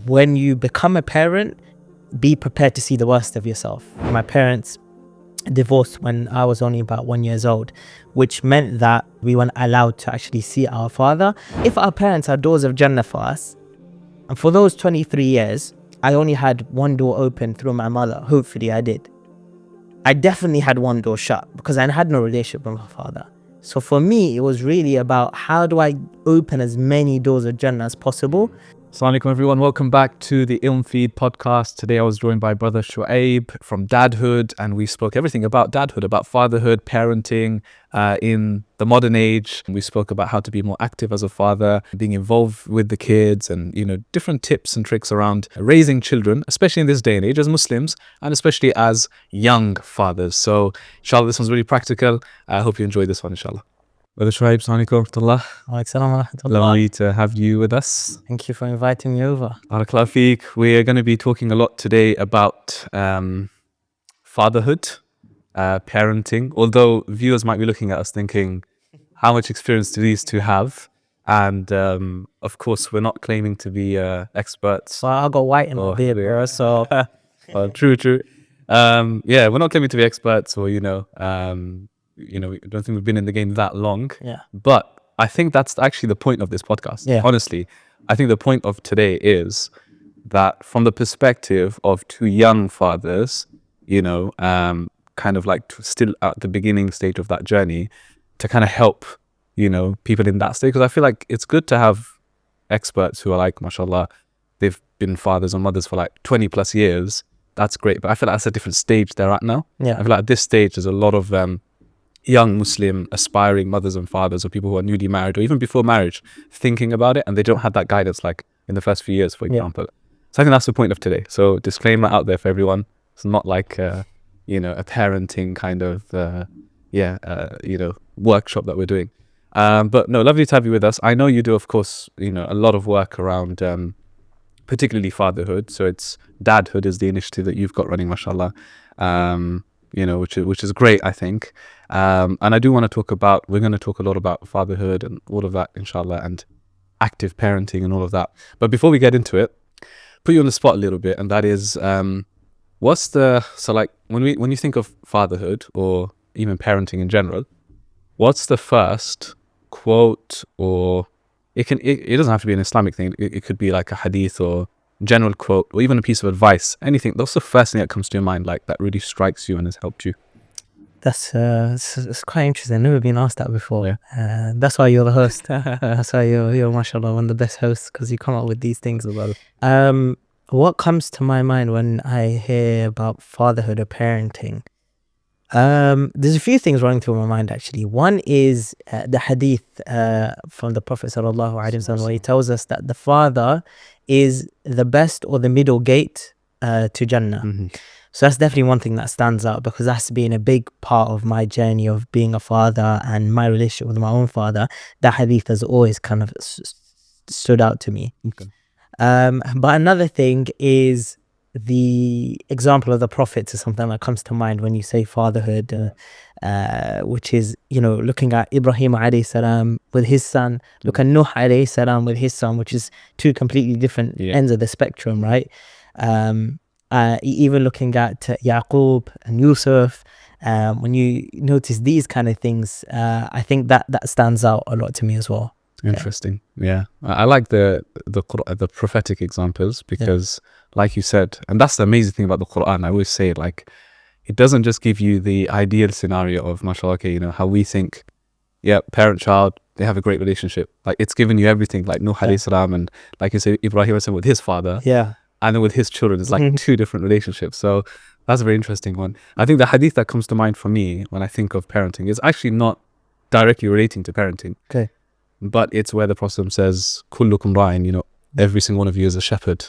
when you become a parent, be prepared to see the worst of yourself. My parents divorced when I was only about 1 year old, which meant that we weren't allowed to actually see our father. If our parents are doors of Jannah for us, and for those 23 years, I only had one door open through my mother. Hopefully I did. I definitely had one door shut because I had no relationship with my father. So for me, it was really about how do I open as many doors of Jannah as possible. Assalamu alaikum everyone, welcome back to the Ilm Feed podcast. Today I was joined by brother Shoaib from Dadhood, and we spoke everything about dadhood, about fatherhood, parenting in the modern age. We spoke about how to be more active as a father, being involved with the kids, and different tips and tricks around raising children, especially in this day and age as Muslims, and especially as young fathers. So inshallah, this one's really practical. I hope you enjoyed this one, inshallah. Brother Shoaib, assalamu alaikum wa rahmatullah. Lovely to have you with us. Thank you for inviting me over. Barakallahu feek. We're going to be talking a lot today about fatherhood, parenting, although viewers might be looking at us thinking, how much experience do these two have? And of course, we're not claiming to be experts. Well, I got white in my beard, bro, so... Well, true. We're not claiming to be experts or, I don't think we've been in the game that long. Yeah. But I think that's actually the point of this podcast. Yeah. Honestly, I think the point of today is that from the perspective of two young fathers, kind of like still at the beginning stage of that journey, to kind of help, people in that stage. Because I feel like it's good to have experts who are like, mashallah, they've been fathers or mothers for like 20 plus years. That's great. But I feel like that's a different stage they're at now. Yeah. I feel like at this stage, there's a lot of young Muslim aspiring mothers and fathers, or people who are newly married or even before marriage, thinking about it, and they don't have that guidance like in the first few years, for example. So I think that's the point of today. So disclaimer out there for everyone. It's not like a parenting kind of workshop that we're doing. But no, lovely to have you with us. I know you do, of course, a lot of work around particularly fatherhood. So it's Dadhood is the initiative that you've got running, mashallah. Which is great, I think. And I do want to we're going to talk a lot about fatherhood and all of that, inshallah, and active parenting and all of that. But before we get into it, put you on the spot a little bit, and that is, when you think of fatherhood or even parenting in general, what's the first quote, or it doesn't have to be an Islamic thing. It could be like a hadith or general quote, or even a piece of advice, anything. That's the first thing that comes to your mind, like that really strikes you and has helped you. That's it's quite interesting. I've never been asked that before. Yeah. That's why you're the host. That's why you're mashallah one of the best hosts, because you come up with these things. What comes to my mind when I hear about fatherhood or parenting? There's a few things running through my mind actually. One is the hadith from the Prophet sallallahu alaihi wasallam, where he tells us that the father is the best or the middle gate to Jannah. Mm-hmm. So that's definitely one thing that stands out, because that's been a big part of my journey of being a father and my relationship with my own father. That hadith has always kind of stood out to me. Okay. But another thing is the example of the prophets is something that comes to mind when you say fatherhood, which is, looking at Ibrahim alayhi salam with his son, look at Nuh alayhi salam with his son, which is two completely different ends of the spectrum, right? Even looking at Yaqub and Yusuf, when you notice these kind of things, I think that stands out a lot to me as well. Interesting. Yeah. I like the prophetic examples, because like you said, and that's the amazing thing about the Quran, I always say it, like, it doesn't just give you the ideal scenario of mashallah, how we think, parent-child, they have a great relationship. Like, it's given you everything, like Nuh alayhi salam, and like you say, Ibrahim with his father. Yeah. And then with his children, it's like two different relationships. So that's a very interesting one. I think the hadith that comes to mind for me when I think of parenting is actually not directly relating to parenting. Okay. But it's where the Prophet says, Kullukum ra'in, every single one of you is a shepherd,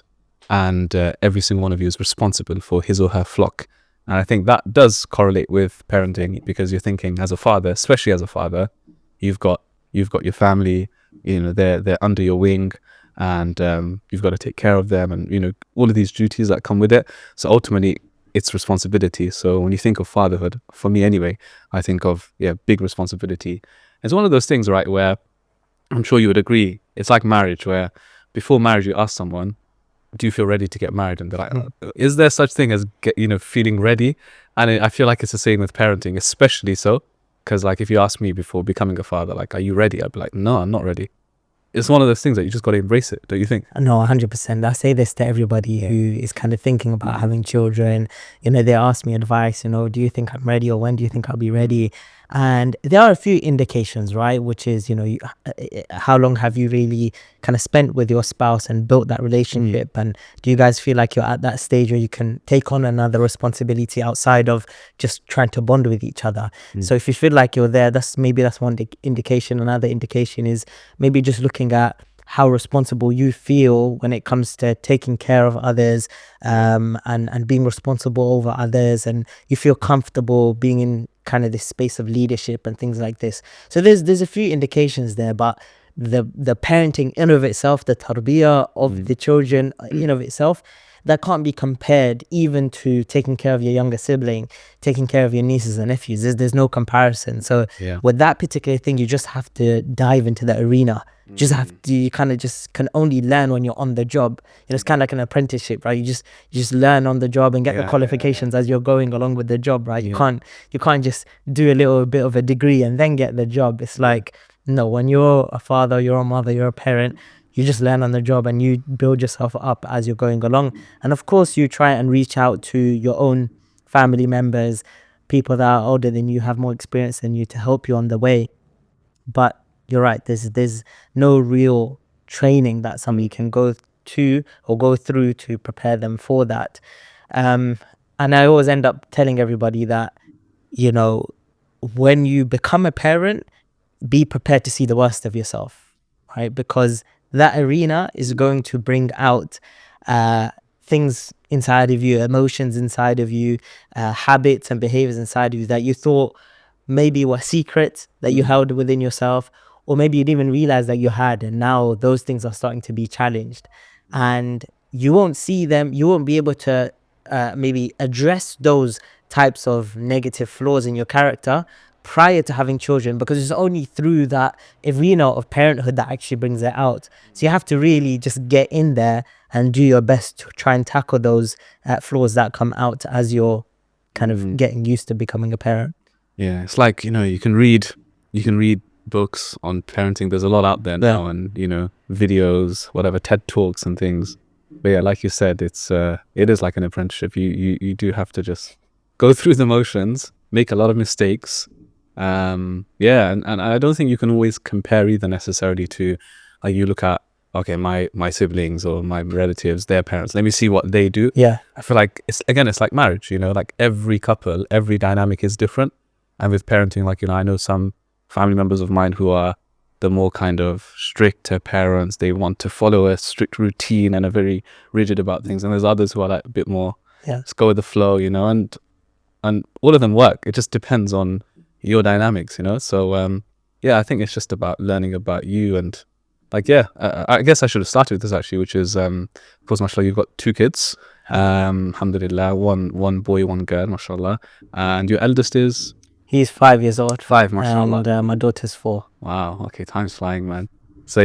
and every single one of you is responsible for his or her flock. And I think that does correlate with parenting, because you're thinking as a father, especially as a father, you've got your family, they're under your wing, and you've got to take care of them, and all of these duties that come with it. So ultimately it's responsibility. So when you think of fatherhood, for me anyway, I think of big responsibility. It's one of those things, right, where I'm sure you would agree, it's like marriage, where before marriage you ask someone, do you feel ready to get married? And they're like, is there such thing as feeling ready? And I feel like it's the same with parenting, especially so, because like if you ask me before becoming a father, like, are you ready? I'd be like, no, I'm not ready. It's one of those things that you just got to embrace it, don't you think? No, 100%. I say this to everybody who is kind of thinking about having children. They ask me advice, do you think I'm ready, or when do you think I'll be ready? And there are a few indications, right? Which is, how long have you really kind of spent with your spouse and built that relationship? And do you guys feel like you're at that stage where you can take on another responsibility outside of just trying to bond with each other? So if you feel like you're there, that's one indication. Another indication is maybe just looking at how responsible you feel when it comes to taking care of others, and being responsible over others, and you feel comfortable being in kind of this space of leadership and things like this. So there's a few indications there, but the parenting in of itself, the tarbiyah of the children in of itself, that can't be compared even to taking care of your younger sibling, taking care of your nieces and nephews. There's no comparison. So with that particular thing, you just have to dive into the arena. You kind of just can only learn when you're on the job. It's kind of like an apprenticeship, right? You just learn on the job and get the qualifications as you're going along with the job, right? You can't just do a little bit of a degree and then get the job. It's like, no, when you're a father, you're a mother, you're a parent, you just learn on the job and you build yourself up as you're going along. And of course, you try and reach out to your own family members, people that are older than you, have more experience than you, to help you on the way. But you're right, there's no real training that somebody can go to or go through to prepare them for that. And I always end up telling everybody that, when you become a parent, be prepared to see the worst of yourself, right? Because that arena is going to bring out things inside of you, emotions inside of you, habits and behaviors inside of you that you thought maybe were secrets that you held within yourself, or maybe you didn't even realize that you had, and now those things are starting to be challenged. And you won't see them, you won't be able to maybe address those types of negative flaws in your character prior to having children, because it's only through that arena of parenthood that actually brings it out. So you have to really just get in there and do your best to try and tackle those flaws that come out as you're kind of getting used to becoming a parent. Yeah, it's like, you can read books on parenting. There's a lot out there now, and videos, whatever, TED Talks and things. But yeah, like you said, it is like an apprenticeship. You do have to just go through the motions, make a lot of mistakes. And I don't think you can always compare either necessarily to, like, you look at, okay, my siblings or my relatives, their parents, let me see what they do. I feel like it's like marriage, like every couple, every dynamic is different. And with parenting, like, I know some family members of mine who are the more kind of stricter parents. They want to follow a strict routine and are very rigid about things. And there's others who are like a bit more, let's go with the flow, and all of them work. It just depends on your dynamics, So, I think it's just about learning about you. And like, I guess I should have started with this actually, which is, of course, mashallah, you've got 2 kids. Alhamdulillah, one boy, 1 girl, mashallah. And your eldest is? He's 5 years old. 5, mashallah. And my daughter's 4. Wow. Okay. Time's flying, man. So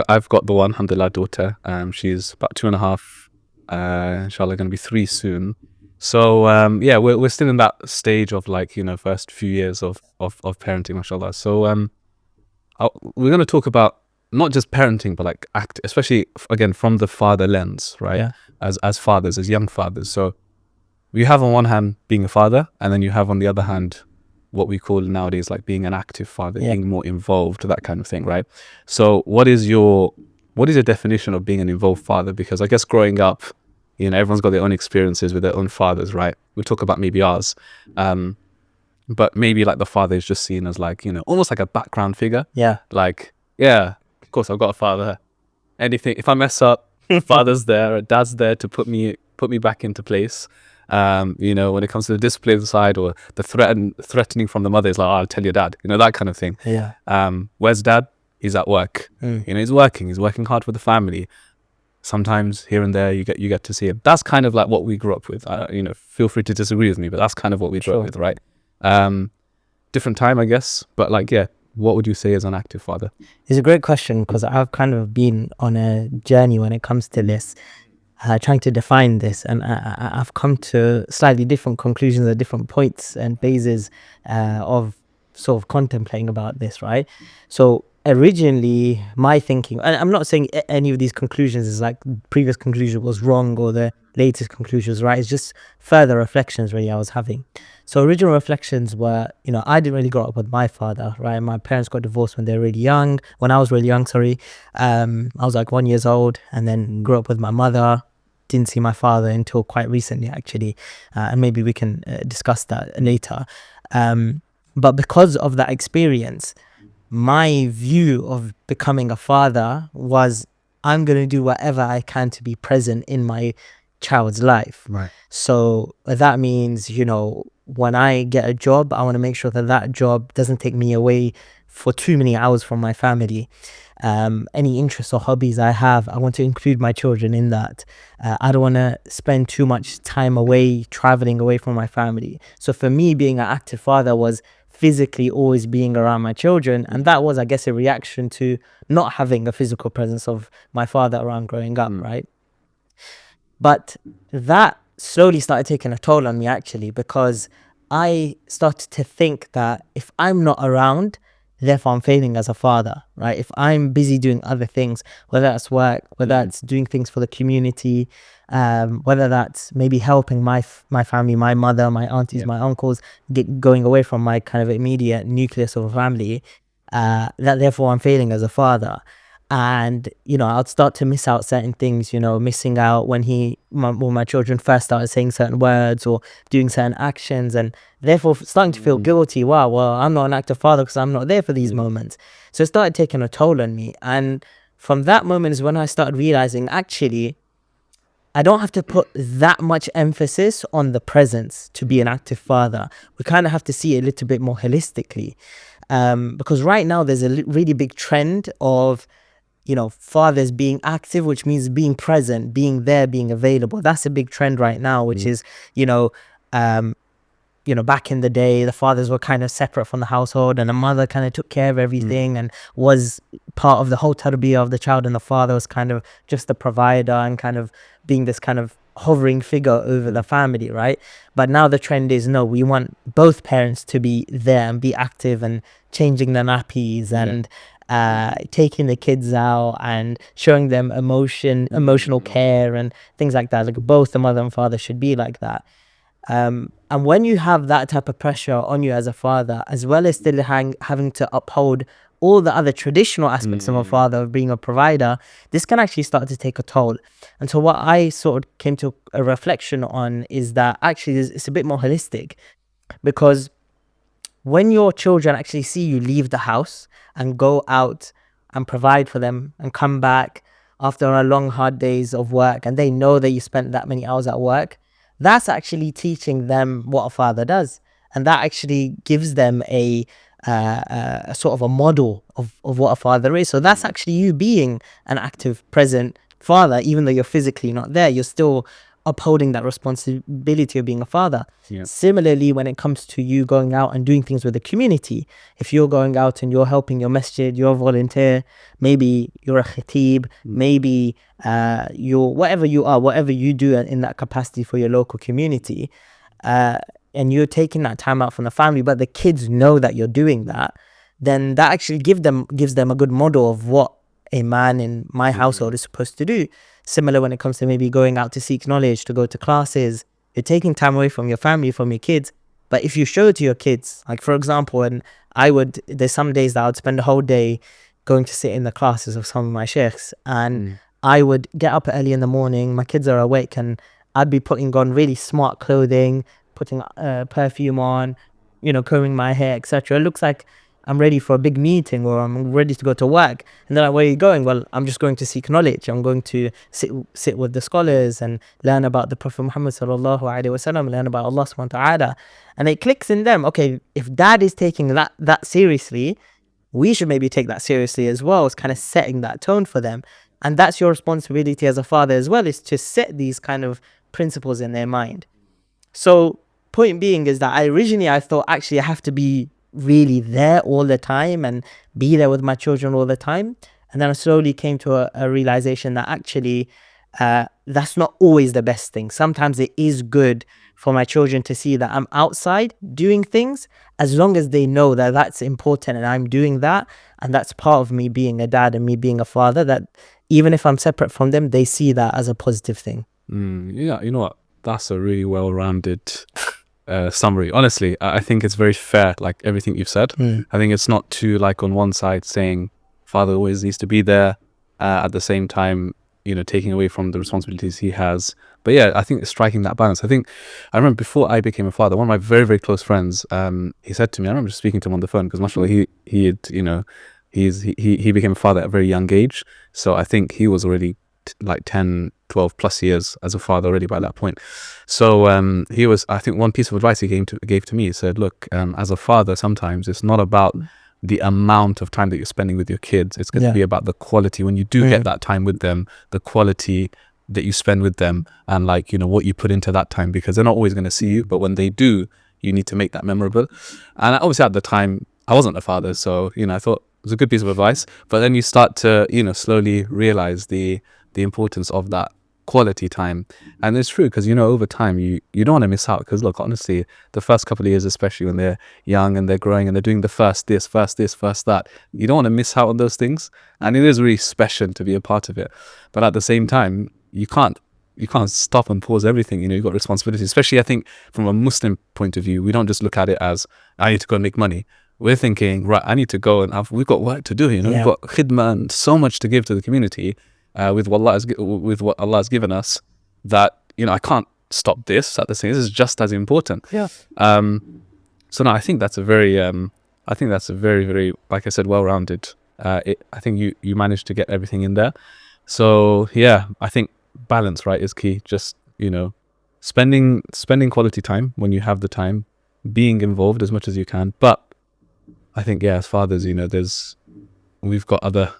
I've got the one, alhamdulillah, daughter. She's about 2.5, inshallah, going to be 3 soon. So, we're still in that stage of, like, first few years of parenting, mashallah. So, we're going to talk about not just parenting, but like especially again, from the father lens, right? As fathers, as young fathers. So you have on one hand being a father, and then you have on the other hand what we call nowadays like being an active father, being more involved, that kind of thing, right? So what is your definition of being an involved father? Because I guess growing up, everyone's got their own experiences with their own fathers, right? We'll talk about maybe ours. But maybe like the father is just seen as like, almost like a background figure. Like, of course I've got a father. Anything, if I mess up, father's there, or dad's there to put me back into place. When it comes to the discipline side or the threatening from the mother, is like, I'll tell your dad, that kind of thing. Where's dad? He's at work. He's working hard for the family. Sometimes here and there you get to see him. That's kind of like what we grew up with. Feel free to disagree with me, but that's kind of what we grew up with, right? Different time, I guess, but like, what would you say as an active father? It's a great question, because I've kind of been on a journey when it comes to this. trying to define this, and I've come to slightly different conclusions at different points and phases of sort of contemplating about this, right? So originally, my thinking, and I'm not saying any of these conclusions is like previous conclusion was wrong or the latest conclusions right. It's just further reflections really I was having. So original reflections were, I didn't really grow up with my father, right? My parents got divorced when they were really young. When I was really young, sorry, I was like 1 year old, and then grew up with my mother. Didn't see my father until quite recently, actually, and maybe we can discuss that later. But because of that experience, my view of becoming a father was, I'm going to do whatever I can to be present in my child's life. Right. So that means, when I get a job, I want to make sure that that job doesn't take me away for too many hours from my family. Any interests or hobbies I have, I want to include my children in that. I don't want to spend too much time away, traveling away from my family. So for me, being an active father was physically always being around my children. And that was, I guess, a reaction to not having a physical presence of my father around growing up, right? But that slowly started taking a toll on me, actually, because I started to think that if I'm not around, therefore I'm failing as a father, right? If I'm busy doing other things, whether that's work, whether that's doing things for the community, whether that's maybe helping my family, my mother, my aunties, my uncles, going away from my kind of immediate nucleus of a family, that therefore I'm failing as a father. And I'd start to miss out certain things, missing out when my children first started saying certain words or doing certain actions, and therefore starting to feel guilty. Wow, well, I'm not an active father because I'm not there for these moments. So it started taking a toll on me. And from that moment is when I started realizing, actually, I don't have to put that much emphasis on the presence to be an active father. We kind of have to see it a little bit more holistically. Because right now there's a really big trend of fathers being active, which means being present, being there, being available. That's a big trend right now, which is, back in the day, the fathers were kind of separate from the household, and the mother kind of took care of everything and was part of the whole tarbiyah of the child, and the father was kind of just the provider and kind of being this kind of hovering figure over the family, right? But now the trend is, no, we want both parents to be there and be active and changing their nappies and taking the kids out and showing them emotional care and things like that. Like both the mother and father should be like that. And when you have that type of pressure on you as a father, as well as still having to uphold all the other traditional aspects of a father, of being a provider, this can actually start to take a toll. And so what I sort of came to a reflection on is that actually it's a bit more holistic, because when your children actually see you leave the house and go out and provide for them and come back after a long, hard days of work, and they know that you spent that many hours at work, that's actually teaching them what a father does. And that actually gives them a sort of a model of what a father is. So that's actually you being an active, present father. Even though you're physically not there, you're still upholding that responsibility of being a father. Similarly, when it comes to you going out and doing things with the community, if you're going out and you're helping your masjid, you're a volunteer, maybe you're a khatib, maybe you're whatever you do in that capacity for your local community, and you're taking that time out from the family, but the kids know that you're doing that, then that actually gives them a good model of what a man in my household is supposed to do. Similar when it comes to maybe going out to seek knowledge, to go to classes, you're taking time away from your family, from your kids. But if you show it to your kids, like for example, and there's some days that I would spend the whole day going to sit in the classes of some of my sheikhs, and I would get up early in the morning, my kids are awake, and I'd be putting on really smart clothing, putting perfume on, combing my hair, etc. It looks like I'm ready for a big meeting or I'm ready to go to work. And they're like, where are you going? Well, I'm just going to seek knowledge. I'm going to sit with the scholars and learn about the Prophet Muhammad sallallahu alaihi wasallam, learn about Allah subhanahu wa ta'ala. And it clicks in them, okay, if dad is taking that seriously, we should maybe take that seriously as well. It's kind of setting that tone for them. And that's your responsibility as a father as well, is to set these kind of principles in their mind. So point being is that I thought actually I have to be really there all the time and be there with my children all the time. And then I slowly came to a realization that actually that's not always the best thing. Sometimes it is good for my children to see that I'm outside doing things, as long as they know that that's important and I'm doing that, and that's part of me being a dad and me being a father, that even if I'm separate from them, they see that as a positive thing. Yeah, you know what? That's a really well-rounded summary. Honestly, I think it's very fair, like everything you've said. I think it's not too like on one side saying father always needs to be there, at the same time, you know, taking away from the responsibilities he has. But yeah, I think it's striking that balance. I remember before I became a father, one of my very, very close friends, he said to me, I remember just speaking to him on the phone, because mashallah, he had, you know, he became a father at a very young age. So I think he was already like 10, 12 plus years as a father already by that point. So he was, I think one piece of advice he gave to me, he said, look, as a father, sometimes it's not about the amount of time that you're spending with your kids. It's going to be about the quality when you do get that time with them, the quality that you spend with them, and like, you know, what you put into that time, because they're not always going to see you, but when they do, you need to make that memorable. And obviously at the time I wasn't a father, so, you know, I thought it was a good piece of advice. But then you start to, you know, slowly realize the importance of that quality time. And it's true, because, you know, over time you don't want to miss out, because look, honestly, the first couple of years, especially when they're young and they're growing and they're doing the first this, first that, you don't want to miss out on those things. And it is really special to be a part of it, but at the same time you can't stop and pause everything. You know, you've got responsibilities, especially I think from a Muslim point of view. We don't just look at it as I need to go and make money. We're thinking, right, I need to go and we've got work to do, you know. We've got khidmah and so much to give to the community, with what Allah has given us, that, you know, I can't stop this at the same. This is just as important. So no, I think that's a very very, like I said, well-rounded. I think you managed to get everything in there. So yeah, I think balance, right, is key. Just, you know, spending quality time when you have the time, being involved as much as you can. But I think, yeah, as fathers, you know, we've got other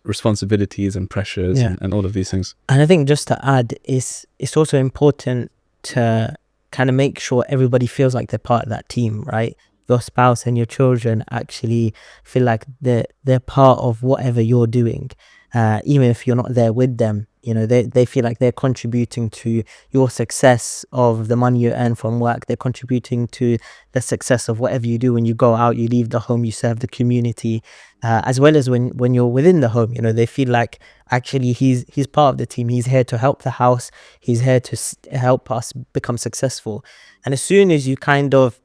responsibilities and pressures and all of these things. And I think just to add, it's also important to kind of make sure everybody feels like they're part of that team, right? Your spouse and your children actually feel like they're part of whatever you're doing, even if you're not there with them. You know, they feel like they're contributing to your success of the money you earn from work. They're contributing to the success of whatever you do when you go out, you leave the home, you serve the community, as well as when you're within the home. You know, they feel like actually he's part of the team. He's here to help the house. He's here to help us become successful. And as soon as you kind of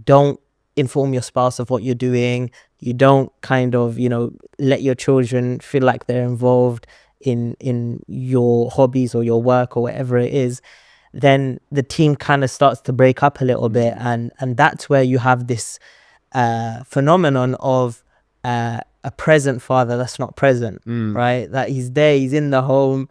don't inform your spouse of what you're doing, you don't kind of, you know, let your children feel like they're involved in your hobbies or your work or whatever it is, then the team kind of starts to break up a little bit, and that's where you have this phenomenon of a present father that's not present, right? That he's there, he's in the home,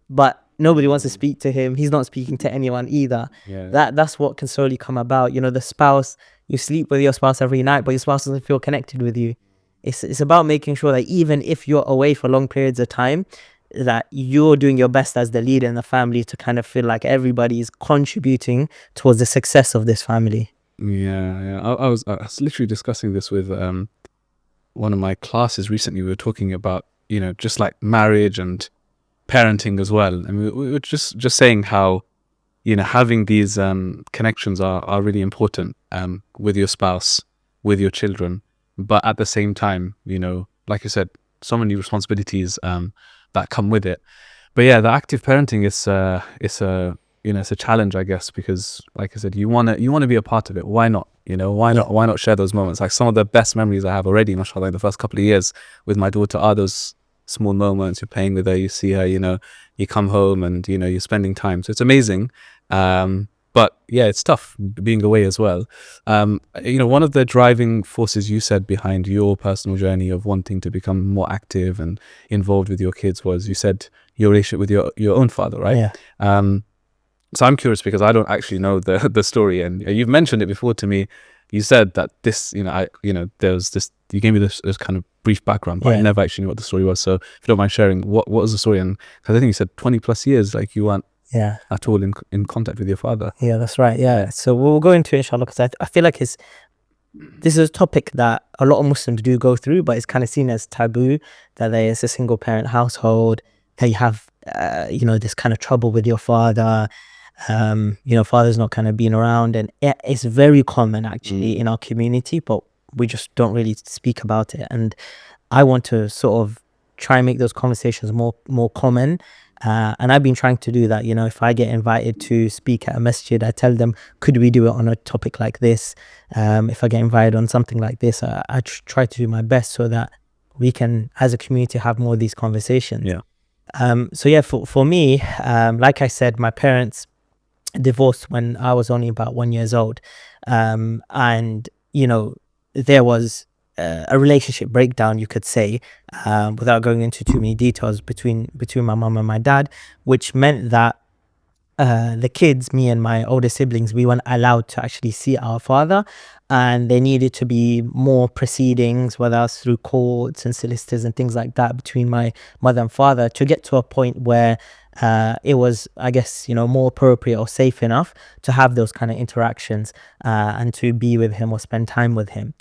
but nobody wants to speak to him. He's not speaking to anyone either. That's what can slowly come about. You know, the spouse, you sleep with your spouse every night, but your spouse doesn't feel connected with you. It's about making sure that even if you're away for long periods of time, that you're doing your best as the leader in the family to kind of feel like everybody is contributing towards the success of this family. I was literally discussing this with one of my classes recently. We were talking about, you know, just like marriage and parenting as well, and we were just saying how, you know, having these connections are really important with your spouse, with your children, but at the same time, you know, like you said, so many responsibilities that come with it. But yeah, the active parenting is you know, it's a challenge, I guess, because like I said, you want to be a part of it. Why not? You know, why not share those moments? Like some of the best memories I have already, mashallah, in the first couple of years with my daughter are those small moments. You're playing with her, you see her, you know, you come home and, you know, you're spending time. So it's amazing. But yeah, it's tough being away as well. You know, one of the driving forces you said behind your personal journey of wanting to become more active and involved with your kids was, you said, your relationship with your own father, right? So I'm curious, because I don't actually know the story, and you've mentioned it before to me. You said that this, you know, there was this. You gave me this kind of brief background, but I never actually knew what the story was. So if you don't mind sharing, what was the story? And because I think you said 20 plus years, like you weren't at all in contact with your father. Yeah, that's right. So we'll go into it, inshallah, because I feel like this is a topic that a lot of Muslims do go through, but it's kind of seen as taboo, that there is a single parent household, that you have this kind of trouble with your father. Father's not kind of been around, and it's very common actually in our community, but we just don't really speak about it. And I want to sort of try and make those conversations more common. And I've been trying to do that. If I get invited to speak at a masjid, I tell them, could we do it on a topic like this? If I get invited on something like this, I try to do my best so that we can, as a community, have more of these conversations. Yeah. For me, like I said, my parents divorced when I was only about 1 year old. And there was a relationship breakdown, you could say, without going into too many details, between my mum and my dad, which meant that the kids, me and my older siblings, we weren't allowed to actually see our father, and there needed to be more proceedings, whether it's through courts and solicitors and things like that, between my mother and father, to get to a point where it was, I guess, more appropriate or safe enough to have those kind of interactions, and to be with him or spend time with him.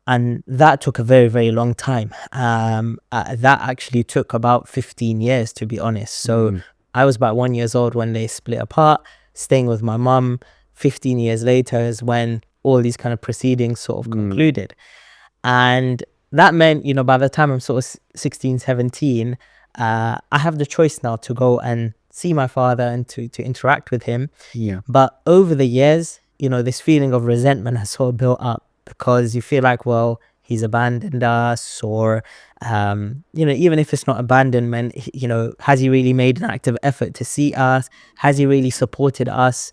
And that took a very, very long time. That actually took about 15 years, to be honest. So I was about 1 year old when they split apart, staying with my mum. 15 years later is when all these kind of proceedings sort of concluded. And that meant, by the time I'm sort of 16, 17, I have the choice now to go and see my father and to interact with him. Yeah. But over the years, this feeling of resentment has sort of built up, because you feel like, well, he's abandoned us, or even if it's not abandonment, has he really made an active effort to see us? Has he really supported us?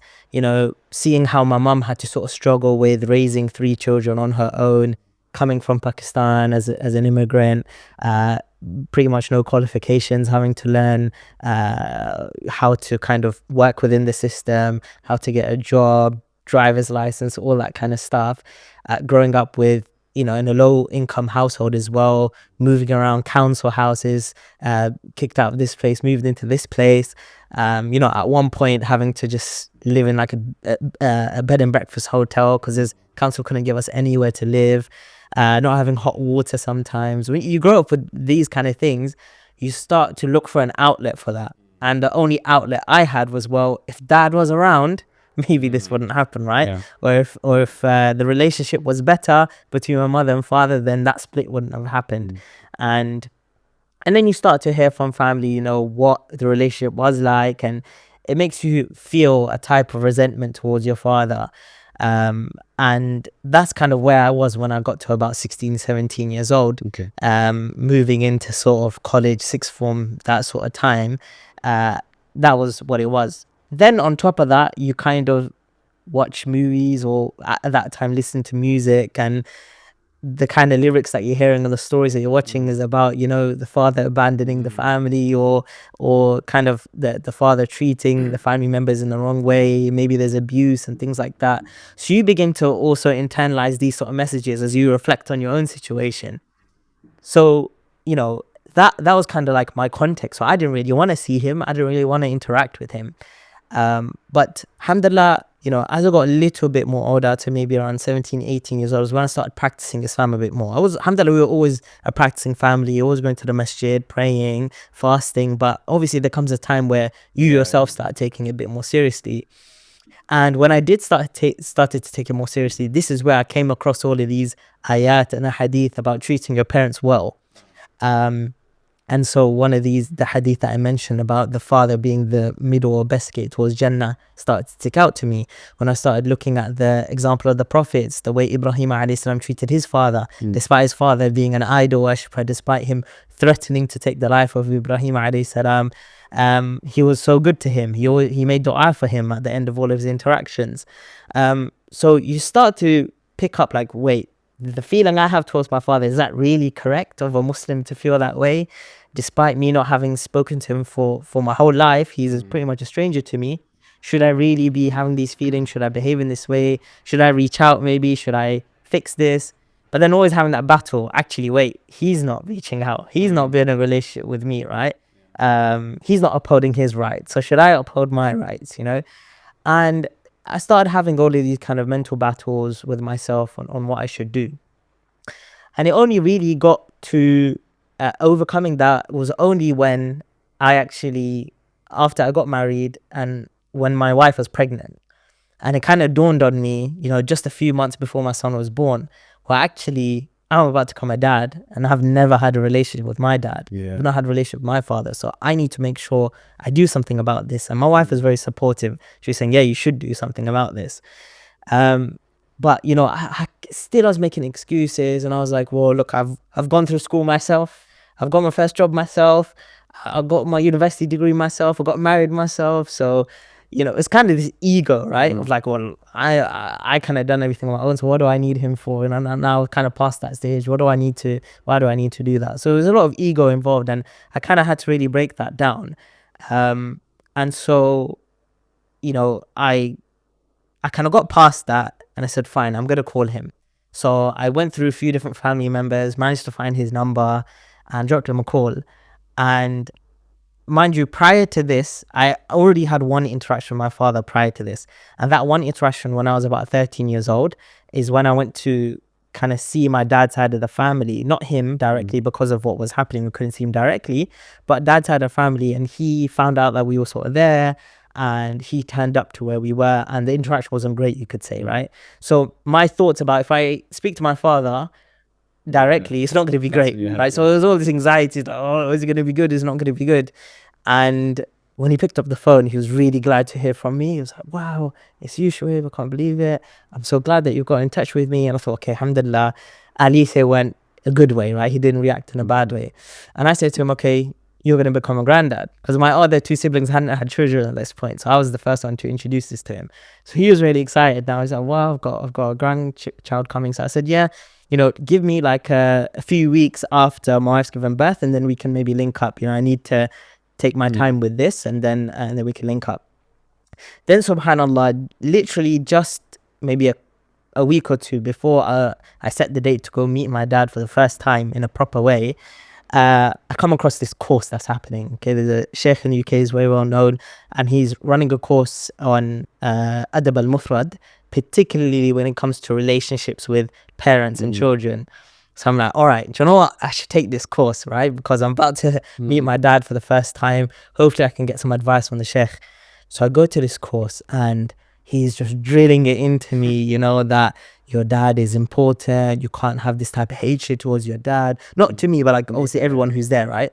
Seeing how my mum had to sort of struggle with raising 3 children on her own, coming from Pakistan as an immigrant, pretty much no qualifications, having to learn how to kind of work within the system, how to get a job, driver's license, all that kind of stuff. Growing up with, in a low income household as well, moving around council houses, kicked out of this place, moved into this place, at one point having to just live in like a bed and breakfast hotel because the council couldn't give us anywhere to live, not having hot water sometimes. When you grow up with these kind of things, you start to look for an outlet for that. And the only outlet I had was, well, if dad was around, maybe this wouldn't happen, right? Yeah. Or if the relationship was better between my mother and father, then that split wouldn't have happened. And then you start to hear from family, what the relationship was like, and it makes you feel a type of resentment towards your father. And that's kind of where I was when I got to about 16, 17 years old. Okay. Moving into sort of college, sixth form, that sort of time. That was what it was. Then on top of that, you kind of watch movies, or at that time listen to music, and the kind of lyrics that you're hearing and the stories that you're watching is about, the father abandoning the family, or kind of the father treating the family members in the wrong way. Maybe there's abuse and things like that. So you begin to also internalize these sort of messages as you reflect on your own situation. So, that was kind of like my context. So I didn't really want to see him. I didn't really want to interact with him. But alhamdulillah, as I got a little bit more older, to maybe around 17, 18 years old, was when I started practicing Islam a bit more. Alhamdulillah, we were always a practicing family, always going to the masjid, praying, fasting. But obviously there comes a time where you yourself start taking it a bit more seriously. And when I did started to take it more seriously, this is where I came across all of these ayat and a hadith about treating your parents well. And so one of these, the hadith that I mentioned about the father being the middle or best gate towards Jannah, started to stick out to me when I started looking at the example of the prophets, the way Ibrahim alayhi salam treated his father, despite his father being an idol worshipper, despite him threatening to take the life of Ibrahim alayhi salam. He was so good to him. He made dua for him at the end of all of his interactions. So you start to pick up like, wait, the feeling I have towards my father, is that really correct of a Muslim to feel that way? Despite me not having spoken to him for my whole life, he's pretty much a stranger to me. Should I really be having these feelings? Should I behave in this way? Should I reach out maybe? Should I fix this? But then always having that battle, actually, wait, he's not reaching out. He's not building a relationship with me, right? He's not upholding his rights. So should I uphold my rights, And I started having all of these kind of mental battles with myself on what I should do. And it only really got to overcoming that was only when I actually, after I got married and when my wife was pregnant, and it kind of dawned on me, just a few months before my son was born, well, actually, I'm about to become a dad and I've never had a relationship with my dad. Yeah. I've not had a relationship with my father. So I need to make sure I do something about this. And my wife was very supportive. She was saying, yeah, you should do something about this. But I still was making excuses, and I was like, well, look, I've gone through school myself. I've got my first job myself. I got my university degree myself. I got married myself. So, it's kind of this ego, right? Of like, well, I kind of done everything on my own. So what do I need him for? And I'm now kind of past that stage. Why do I need to do that? So there's a lot of ego involved, and I kind of had to really break that down. And so, I kind of got past that, and I said, fine, I'm going to call him. So I went through a few different family members, managed to find his number and dropped him a call. And mind you, prior to this, I already had one interaction with my father prior to this. And that one interaction when I was about 13 years old is when I went to kind of see my dad's side of the family, not him directly because of what was happening. We couldn't see him directly, but dad's side of the family. And he found out that we were sort of there, and he turned up to where we were, and the interaction wasn't great, you could say, right? So my thoughts about if I speak to my father directly, it's not going to be great, right? So there's all this anxiety, like, oh, is it going to be good? Is it not going to be good? And when he picked up the phone, he was really glad to hear from me. He was like, wow, it's you, Shoaib. I can't believe it. I'm so glad that you got in touch with me. And I thought, okay, alhamdulillah, at least it went a good way, right? He didn't react in a bad way. And I said to him, okay, you're going to become a granddad, because my other two siblings hadn't had children at this point. So I was the first one to introduce this to him. So he was really excited. Now he's like, wow, I've got a grandchild coming. So I said, yeah, give me like a few weeks after my wife's given birth, and then we can maybe link up. I need to take my time with this, and then we can link up. Then subhanallah, literally just maybe a week or two before I set the date to go meet my dad for the first time in a proper way, I come across this course that's happening. Okay, there's a sheikh in the UK, is very well known, and he's running a course on adab al-mufrad, particularly when it comes to relationships with parents and children. So I'm like, all right, do you know what? I should take this course, right? Because I'm about to meet my dad for the first time. Hopefully I can get some advice from the sheikh. So I go to this course, and he's just drilling it into me, that your dad is important. You can't have this type of hatred towards your dad. Not to me, but like obviously everyone who's there, right?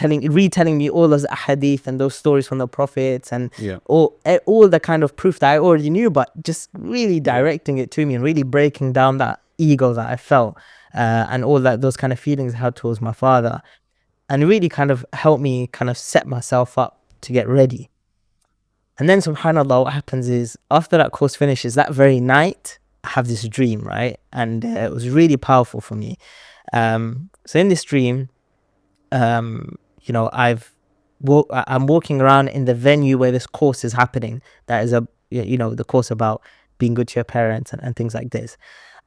Retelling me all those hadith and those stories from the prophets, and all the kind of proof that I already knew, but just really directing it to me and really breaking down that ego that I felt, and all those kind of feelings I had towards my father, and really kind of helped me kind of set myself up to get ready. And then subhanallah, what happens is after that course finishes, that very night I have this dream, right? And it was really powerful for me. So in this dream, I'm walking around in the venue where this course is happening. That is the course about being good to your parents and things like this.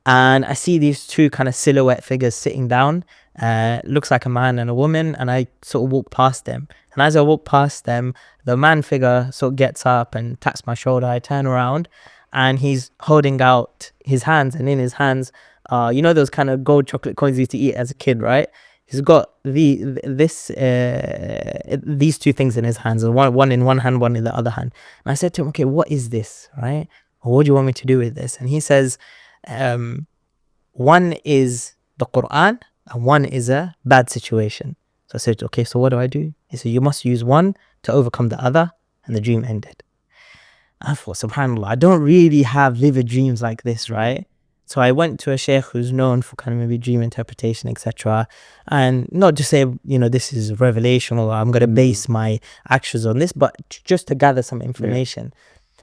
And I see these two kind of silhouette figures sitting down. Looks like a man and a woman, and I sort of walk past them. And as I walk past them, the man figure sort of gets up and taps my shoulder. I turn around, and he's holding out his hands, and in his hands, those kind of gold chocolate coins you used to eat as a kid, right? He's got these two things in his hands, one in one hand, one in the other hand. And I said to him, okay, what is this, right? Or what do you want me to do with this? And he says, one is the Quran and one is a bad situation. So I said, okay, so what do I do? He said, you must use one to overcome the other. And the dream ended. I thought, subhanAllah, I don't really have vivid dreams like this, right? So I went to a sheikh who's known for kind of maybe dream interpretation, etc. And not to say, this is revelation or I'm going to base my actions on this, but just to gather some information.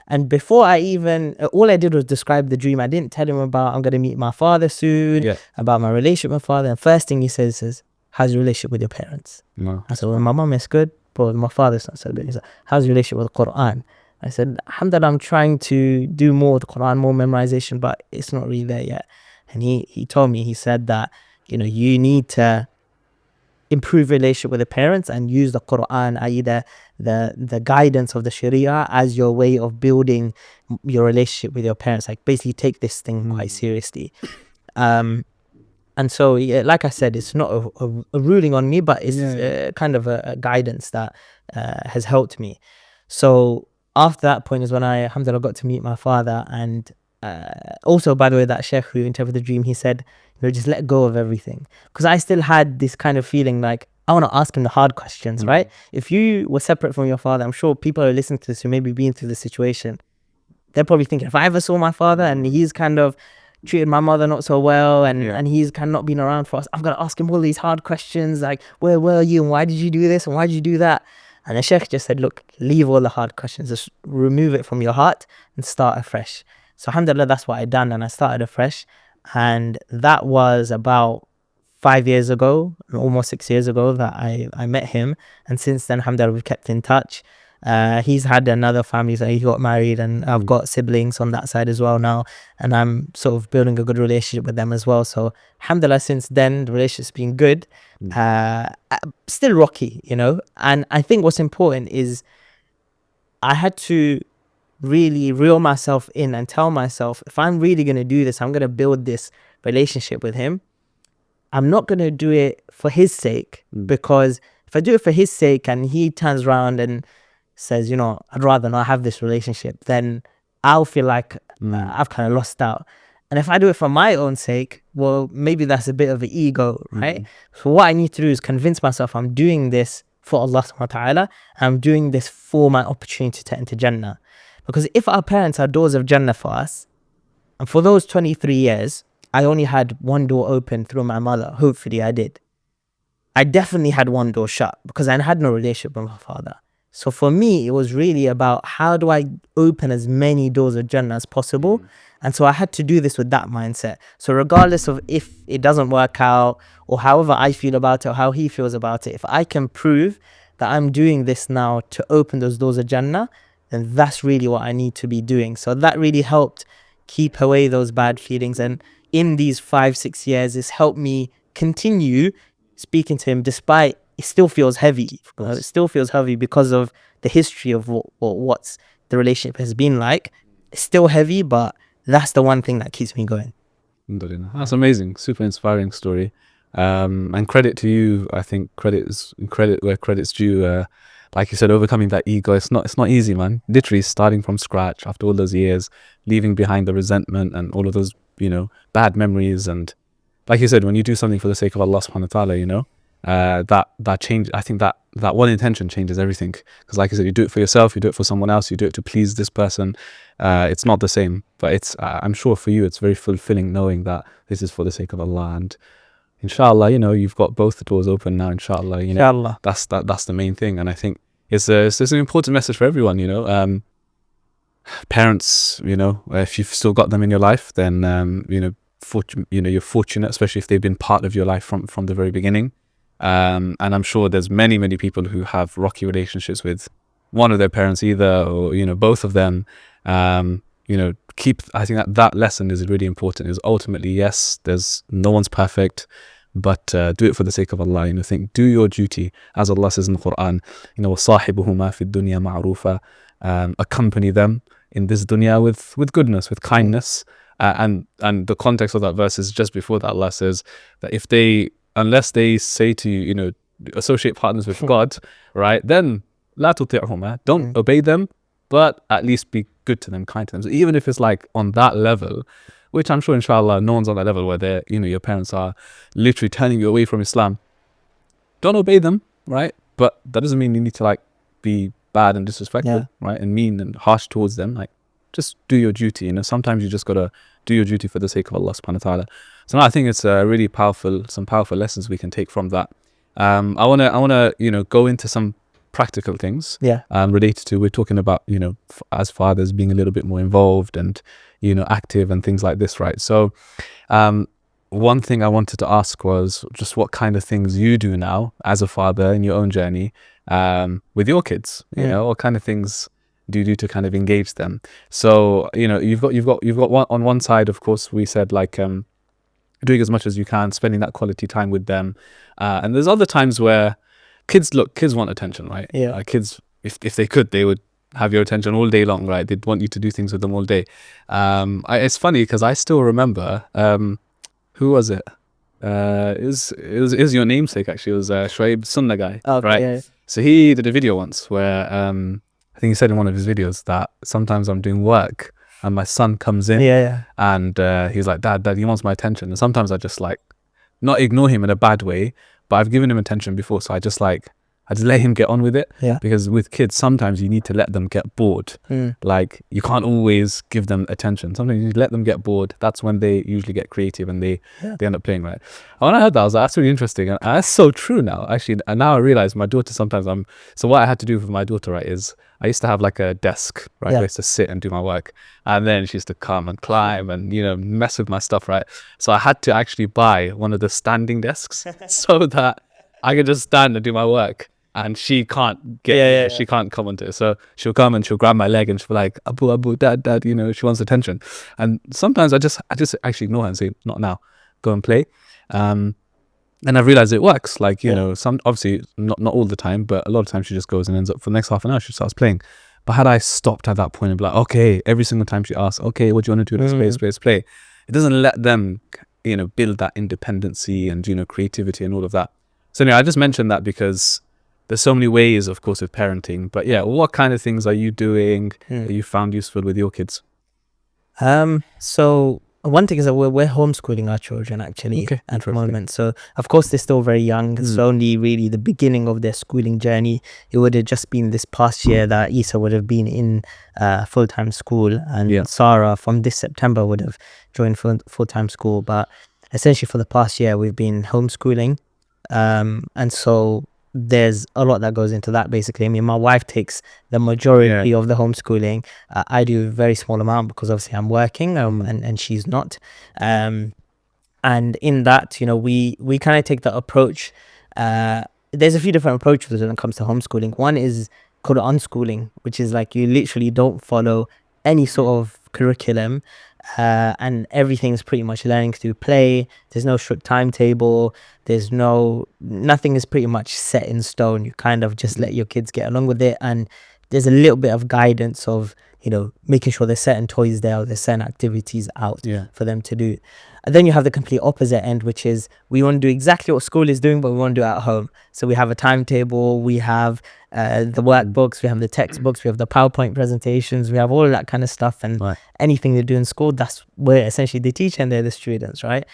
And before all I did was describe the dream. I didn't tell him about I'm going to meet my father soon, about my relationship with my father. And first thing he says is, how's your relationship with your parents? No. I said, well, my mom is good, but my father's not so good. He said, how's your relationship with the Quran? I said, alhamdulillah, I'm trying to do more with the Quran, more memorization, but it's not really there yet. And he told me, he said that, you need to improve relationship with the parents and use the Quran, i.e. the guidance of the Sharia as your way of building your relationship with your parents. Like basically take this thing quite seriously. And And so, yeah, like I said, it's not a ruling on me, but it's kind of a guidance that has helped me. So after that point is when I, alhamdulillah, got to meet my father. And also, by the way, that sheikh who interpreted the dream, he said, just let go of everything. Because I still had this kind of feeling like, I want to ask him the hard questions, right? If you were separate from your father, I'm sure people who are listening to this who maybe been through the situation, they're probably thinking, if I ever saw my father and he's kind of treated my mother not so well, and he's kind of not been around for us, I've got to ask him all these hard questions like, where were you and why did you do this and why did you do that? And the sheikh just said, look, leave all the hard questions, just remove it from your heart and start afresh. So alhamdulillah, that's what I done, and I started afresh. And that was about 5 years ago, almost 6 years ago, that I met him. And since then, alhamdulillah, we've kept in touch. He's had another family, so he got married, and I've got siblings on that side as well now, and I'm sort of building a good relationship with them as well. So alhamdulillah, since then the relationship's been good. Still rocky, and I think what's important is I had to really reel myself in and tell myself, if I'm really going to do this, I'm going to build this relationship with him, I'm not going to do it for his sake, because if I do it for his sake and he turns around and says, I'd rather not have this relationship, then I'll feel like I've kind of lost out. And if I do it for my own sake, well, maybe that's a bit of an ego, right? So what I need to do is convince myself I'm doing this for Allah subhanahu wa ta'ala. I'm doing this for my opportunity to enter Jannah. Because if our parents are doors of Jannah for us, and for those 23 years, I only had one door open through my mother. Hopefully I did. I definitely had one door shut because I had no relationship with my father. So for me, it was really about how do I open as many doors of Jannah as possible. And so I had to do this with that mindset. So regardless of if it doesn't work out, or however I feel about it, or how he feels about it, if I can prove that I'm doing this now to open those doors of Jannah, then that's really what I need to be doing. So that really helped keep away those bad feelings. And in these 5-6 years, it's helped me continue speaking to him despite it still feels heavy. It still feels heavy because of the history of what's the relationship has been like. It's still heavy, but that's the one thing that keeps me going. That's amazing. Super inspiring story. And credit to you. I think credit where credit's due. Like you said, overcoming that ego, it's not easy, man. Literally starting from scratch after all those years, leaving behind the resentment and all of those, bad memories. And like you said, when you do something for the sake of Allah subhanahu wa ta'ala, that change, I think that one intention changes everything. Because like I said, you do it for yourself, you do it for someone else, you do it to please this person. It's not the same, but it's I'm sure for you it's very fulfilling knowing that this is for the sake of Allah. And inshallah, you've got both the doors open now, inshallah. Inshallah. That's the main thing. And I think it's an important message for everyone. Parents, if you've still got them in your life, then you're fortunate, especially if they've been part of your life from the very beginning. And I'm sure there's many people who have rocky relationships with one of their parents either, or both of them. I think that lesson is really important, is ultimately, yes, there's no one's perfect, but do it for the sake of Allah. Do your duty, as Allah says in the Quran, وَصَاحِبُهُمَا فِي الدُّنْيَا مَعْرُوفًا, accompany them in this dunya with goodness, with kindness. And the context of that verse is just before that. Allah says that unless they say to you, associate partners with God, right, then لَا تُطِعْهُمَا, don't obey them, but at least be good to them, kind to them. So even if it's like on that level, which I'm sure inshallah no one's on that level where they're, your parents are literally turning you away from Islam, don't obey them, right? But that doesn't mean you need to like be bad and disrespectful, right, and mean and harsh towards them. Like, just do your duty. Sometimes you just gotta do your duty for the sake of Allah subhanahu wa ta'ala. So now I think it's really powerful, some powerful lessons we can take from that. I wanna go into some practical things related to, we're talking about as fathers being a little bit more involved and active and things like this, right? So one thing I wanted to ask was just what kind of things you do now as a father in your own journey with your kids. What kind of things do you do to kind of engage them? So you've got one on one side, of course, we said like doing as much as you can, spending that quality time with them, and there's other times where kids want attention, right? Kids, if they could, they would have your attention all day long, right? They'd want you to do things with them all day. It's funny because I still remember who was it? it was your namesake actually. It was Shoaib Sunnah guy, Okay, right? yeah. So he did a video once where I think he said in one of his videos that sometimes I'm doing work and my son comes in Yeah, and he's like, Dad, he wants my attention. And sometimes I just like not ignore him in a bad way, but I've given him attention before, so I just let him get on with it. Yeah. Because with kids, sometimes you need to let them get bored. Mm. Like you can't always give them attention. Sometimes you let them get bored. That's when they usually get creative and they end up playing, right? And when I heard that, I was like, that's really interesting. And that's so true now, actually. And now I realize my daughter sometimes so what I had to do with my daughter, right, is I used to have like a desk, right? I used to sit and do my work. And then she used to come and climb and, mess with my stuff, right? So I had to actually buy one of the standing desks so that I could just stand and do my work. And she can't she can't come onto it. So she'll come and she'll grab my leg and she'll be like, Abu, Dad, she wants attention. And sometimes I just actually ignore her and say, not now, go and play. And I've realized it works. Like, some, obviously not all the time, but a lot of times she just goes and ends up for the next half an hour, she starts playing. But had I stopped at that point and be like, okay, every single time she asks, okay, what do you want to do? Let's play. It doesn't let them, build that independency and, creativity and all of that. So anyway, I just mentioned that because there's so many ways, of course, of parenting. But yeah, what kind of things are you doing that you found useful with your kids? So one thing is that we're homeschooling our children actually at the moment. So of course they're still very young. It's only really the beginning of their schooling journey. It would have just been this past year that Isa would have been in full-time school, and Sarah from this September would have joined full-time school. But essentially for the past year we've been homeschooling, and so there's a lot that goes into that basically. I mean, my wife takes the majority of the homeschooling. I do a very small amount because obviously I'm working, and she's not. And in that, we kind of take the approach. There's a few different approaches when it comes to homeschooling. One is called unschooling, which is like you literally don't follow any sort of curriculum. And everything's pretty much learning through play. There's no strict timetable. Nothing is pretty much set in stone. You kind of just let your kids get along with it, and there's a little bit of guidance of making sure there's certain toys there, or there's certain activities out for them to do. And then you have the complete opposite end, which is we want to do exactly what school is doing, but we want to do it at home. So we have a timetable, we have the workbooks, we have the textbooks, we have the PowerPoint presentations, we have all of that kind of stuff. And anything they do in school, that's where essentially they teach and they're the students, right?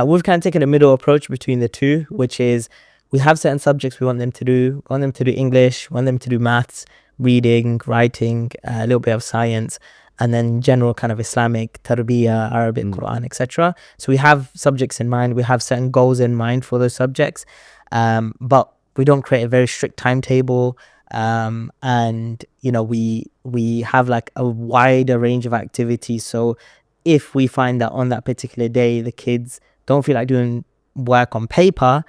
We've kind of taken a middle approach between the two, which is we have certain subjects we want them to do. We want them to do English, we want them to do maths, reading, writing, a little bit of science, and then general kind of Islamic, tarbiyah, Arabic, Quran, etc. So we have subjects in mind, we have certain goals in mind for those subjects, but we don't create a very strict timetable, and we have like a wider range of activities. So if we find that on that particular day the kids don't feel like doing work on paper,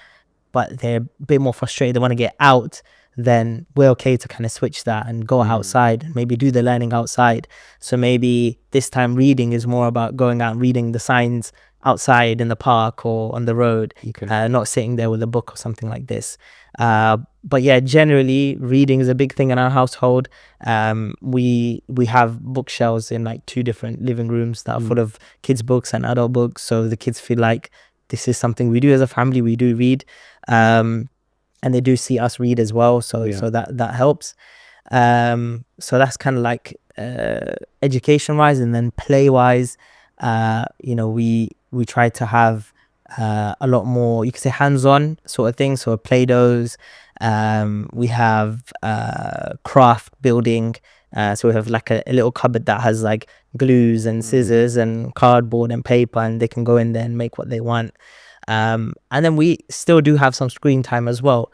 but they're a bit more frustrated, they want to get out, then we're okay to kind of switch that and go outside and maybe do the learning outside. So maybe this time reading is more about going out and reading the signs outside in the park or on the road, not sitting there with a book or something like this. But yeah, generally reading is a big thing in our household. We have bookshelves in like 2 different living rooms that are full of kids' books and adult books. So the kids feel like this is something we do as a family. We do read. And they do see us read as well, so that helps. So that's kind of like education wise, and then play wise, we try to have a lot more, you could say, hands-on sort of thing. So Play-Dohs, we have craft building. So we have like a little cupboard that has like glues and scissors and cardboard and paper, and they can go in there and make what they want. And then we still do have some screen time as well.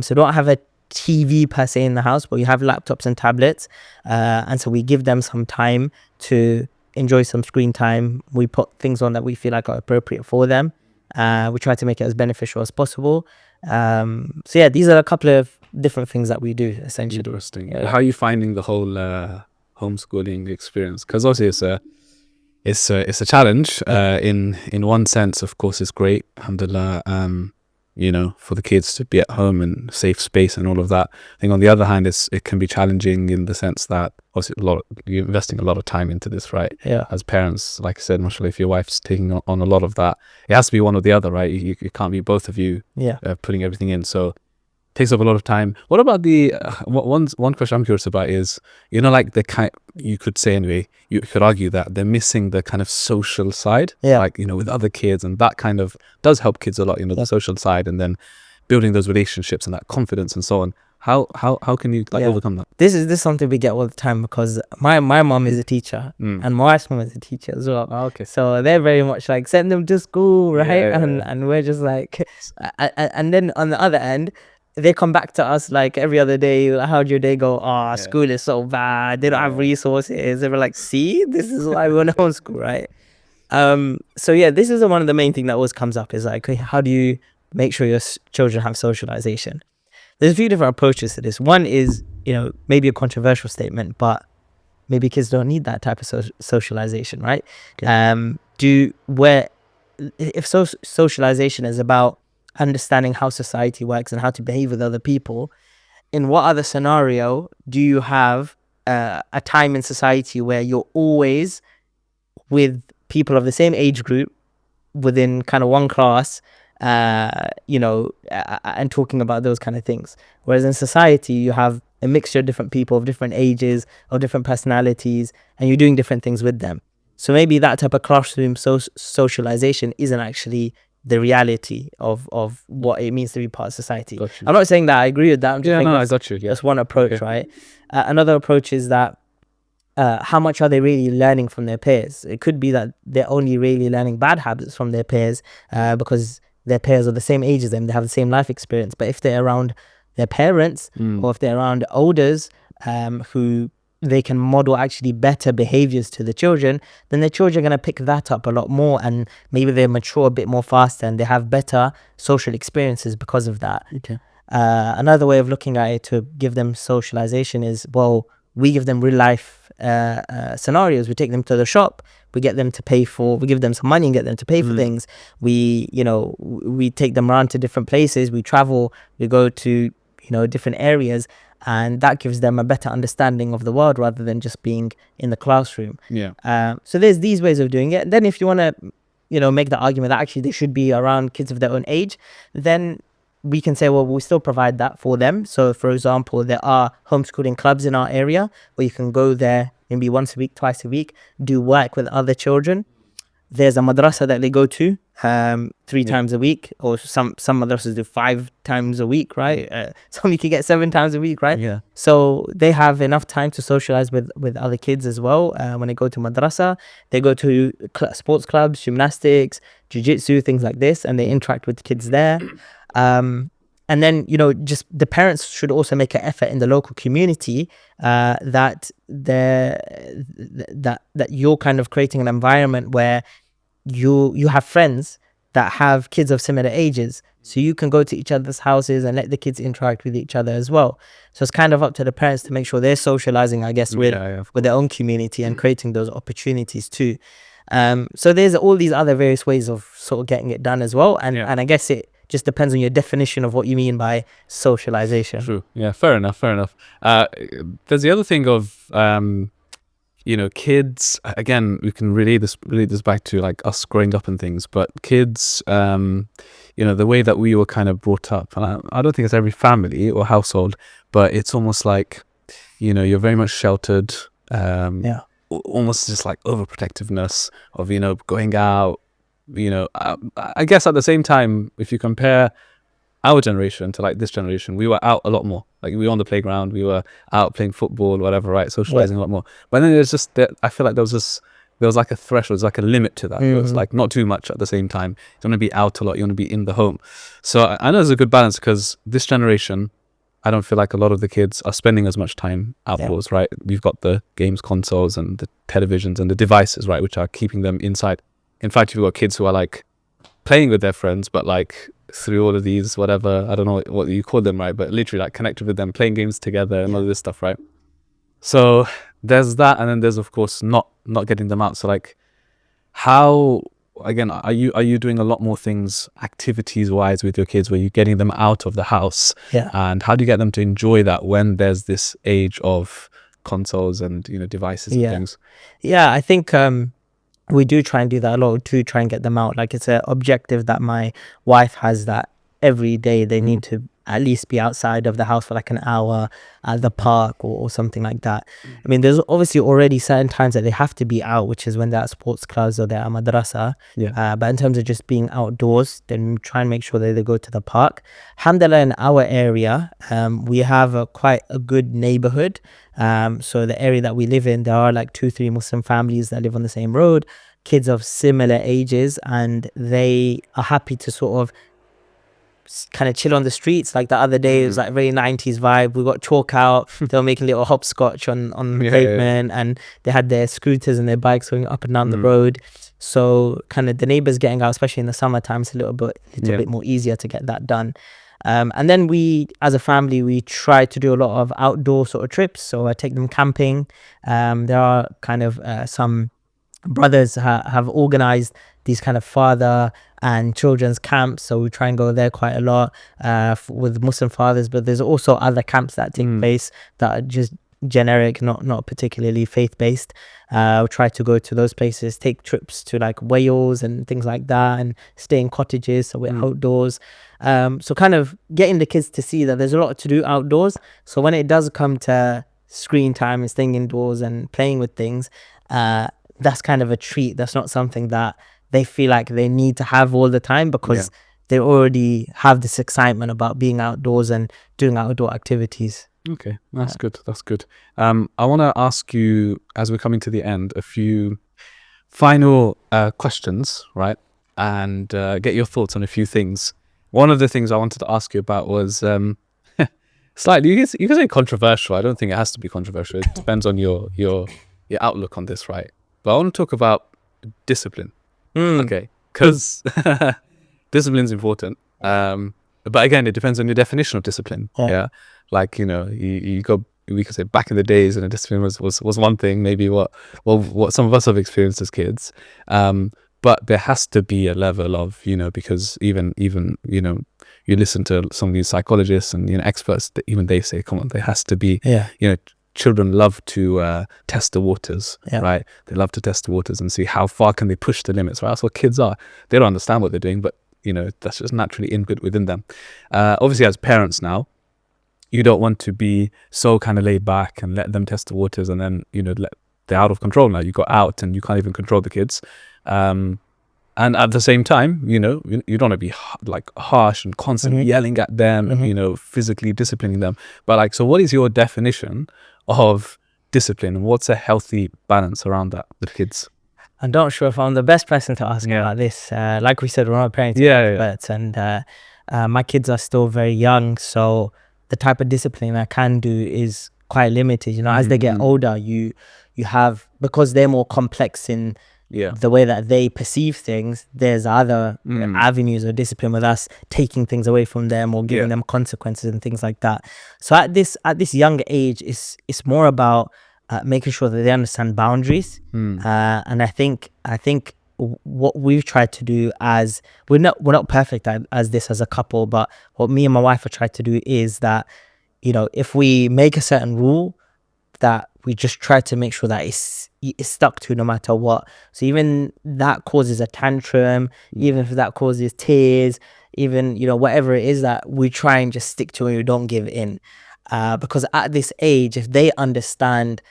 So don't have a TV per se in the house, but we have laptops and tablets. And so we give them some time to enjoy some screen time. We put things on that we feel like are appropriate for them. We try to make it as beneficial as possible. So yeah, these are a couple of different things that we do essentially. Interesting. How are you finding the whole homeschooling experience? Because obviously it's a challenge. In one sense, of course, it's great, alhamdulillah. you know, for the kids to be at home and safe space and all of that. I think on the other hand, it can be challenging in the sense that obviously you're investing a lot of time into this, right? Yeah. As parents, like I said, mashallah, if your wife's taking on a lot of that, it has to be one or the other, right? You can't be both of you putting everything in. So takes up a lot of time. What about the one question I'm curious about is, you know, like the kind, you could say anyway, you could argue that they're missing the kind of social side, like, you know, with other kids, and that kind of does help kids a lot, you know, the social side, and then building those relationships and that confidence and so on. How can you like overcome that? This is something we get all the time, because my mom is a teacher and my wife's mom is a teacher as well. Okay. So they're very much like, send them to school, right? And we're just like, and then on the other end, they come back to us like every other day. How'd your day go? School is so bad. They don't have resources. They were like, see, this is why we want to homeschool, right? So yeah, this is one of the main thing that always comes up, is like, how do you make sure your children have socialization? There's a few different approaches to this. One is, you know, maybe a controversial statement, but maybe kids don't need that type of socialization, right? If socialization is about understanding how society works and how to behave with other people, in what other scenario do you have a time in society where you're always with people of the same age group within kind of one class, you know, and talking about those kind of things? Whereas in society, you have a mixture of different people of different ages, of different personalities, and you're doing different things with them. So maybe that type of classroom socialization isn't actually the reality of what it means to be part of society. I'm not saying that I agree with that. I'm just saying I got you. That's one approach, right? Another approach is that how much are they really learning from their peers? It could be that they're only really learning bad habits from their peers because their peers are the same age as them, they have the same life experience. But if they're around their parents or if they're around elders who they can model actually better behaviors to the children, then the children are going to pick that up a lot more, and maybe they mature a bit more faster and they have better social experiences because of that. Another way of looking at it to give them socialization is, well, we give them real life scenarios. We take them to the shop, we give them some money and get them to pay for things. We take them around to different places, we travel, we go to different areas, and that gives them a better understanding of the world rather than just being in the classroom. So there's these ways of doing it. And then if you want to make the argument that actually they should be around kids of their own age, then we can say, well, we'll still provide that for them. So for example, there are homeschooling clubs in our area where you can go there maybe once a week, twice a week, do work with other children. There's a madrasa that they go to 3 times a week, or some madrasas do 5 times a week, right? Some you can get 7 times a week, right? So they have enough time to socialize with other kids as well. When they go to madrasa, they go to sports clubs, gymnastics, jiu-jitsu, things like this, and they interact with kids there. And then, just the parents should also make an effort in the local community that you're kind of creating an environment where you have friends that have kids of similar ages, so you can go to each other's houses and let the kids interact with each other as well. So it's kind of up to the parents to make sure they're socializing, I guess, with their own community and creating those opportunities too. So there's all these other various ways of sort of getting it done as well, and I guess it just depends on your definition of what you mean by socialization. True. Yeah, fair enough. There's the other thing of kids. Again, we can relate this back to like us growing up and things, but kids, the way that we were kind of brought up, and I don't think it's every family or household, but it's almost like you're very much sheltered, almost just like overprotectiveness of going out. I guess at the same time, if you compare our generation to like this generation, we were out a lot more. Like we were on the playground, we were out playing football, whatever, right? Socializing a lot more. But then there's just that, I feel like there was like a threshold, there's like a limit to that. It was like not too much at the same time. You want to be out a lot, you want to be in the home. So I know there's a good balance, because this generation, I don't feel like a lot of the kids are spending as much time outdoors, right? We've got the games consoles and the televisions and the devices, right, which are keeping them inside. In fact, you've got kids who are like playing with their friends, but like through all of these, whatever, I don't know what you call them, right? But literally like connected with them, playing games together and all of this stuff, right? So there's that. And then there's, of course, not getting them out. So like, how again, are you doing a lot more things activities wise with your kids, where you're getting them out of the house? Yeah. And how do you get them to enjoy that when there's this age of consoles and, you know, devices and Yeah. things? Yeah, I think we do try and do that a lot to try and get them out. Like, it's an objective that my wife has, that every day they need to at least be outside of the house for like an hour at the park or something like that. I mean, there's obviously already certain times that they have to be out, which is when they're at sports clubs or they're at madrasa. Yeah. But in terms of just being outdoors, then we try and make sure that they go to the park. Alhamdulillah, in our area, we have quite a good neighborhood. So the area that we live in, there are like 2-3 Muslim families that live on the same road, kids of similar ages, and they are happy to sort of kind of chill on the streets. Like the other day, it was like very 90s vibe. We got chalk out. They were making little hopscotch on the pavement, and they had their scooters and their bikes going up and down the road. So kind of the neighbors getting out, especially in the summertime, it's a little bit more easier to get that done. And then we, as a family, we try to do a lot of outdoor sort of trips. So I take them camping. There are kind of some brothers have organized these kind of father and children's camps, so we try and go there quite a lot with Muslim fathers. But there's also other camps that take place that are just generic, not particularly faith-based. We try to go to those places, take trips to like Wales and things like that, and stay in cottages, so we're outdoors. So kind of getting the kids to see that there's a lot to do outdoors. So when it does come to screen time and staying indoors and playing with things, that's kind of a treat. That's not something that they feel like they need to have all the time, because they already have this excitement about being outdoors and doing outdoor activities. Okay, that's good. That's good. I want to ask you, as we're coming to the end, a few final questions, right? And get your thoughts on a few things. One of the things I wanted to ask you about was slightly, you can say controversial. I don't think it has to be controversial. It depends on your outlook on this, right? But I want to talk about discipline. Okay, because discipline is important. But again, it depends on your definition of discipline. Yeah, like, you know, you go. We could say back in the days, and discipline was one thing. Maybe what some of us have experienced as kids. But there has to be a level of, you know, because even you know, you listen to some of these psychologists and, you know, experts, that even they say, come on, there has to be, you know. Children love to test the waters, right? They love to test the waters and see how far can they push the limits, right? That's what kids are. They don't understand what they're doing, but, you know, that's just naturally inbuilt within them. Obviously, as parents now, you don't want to be so kind of laid back and let them test the waters, and then, you know, they're out of control now. You got out and you can't even control the kids. And at the same time, you know, you don't want to be like harsh and constantly yelling at them, you know, physically disciplining them. But like, so what is your definition of discipline, and what's a healthy balance around that with kids? I'm not sure if I'm the best person to ask about this. Like we said, we're not parenting experts, and my kids are still very young, so the type of discipline I can do is quite limited. You know, as they get older, you have, because they're more complex in the way that they perceive things, there's other avenues of discipline with us, taking things away from them or giving them consequences and things like that. So at this younger age, it's more about making sure that they understand boundaries. And I think what we've tried to do, as we're not perfect as this as a couple, but what me and my wife have tried to do is that, you know, if we make a certain rule, that we just try to make sure that it's stuck to no matter what. So even that causes a tantrum, even if that causes tears, even, you know, whatever it is, that we try and just stick to it, we don't give in. Because at this age, if they understand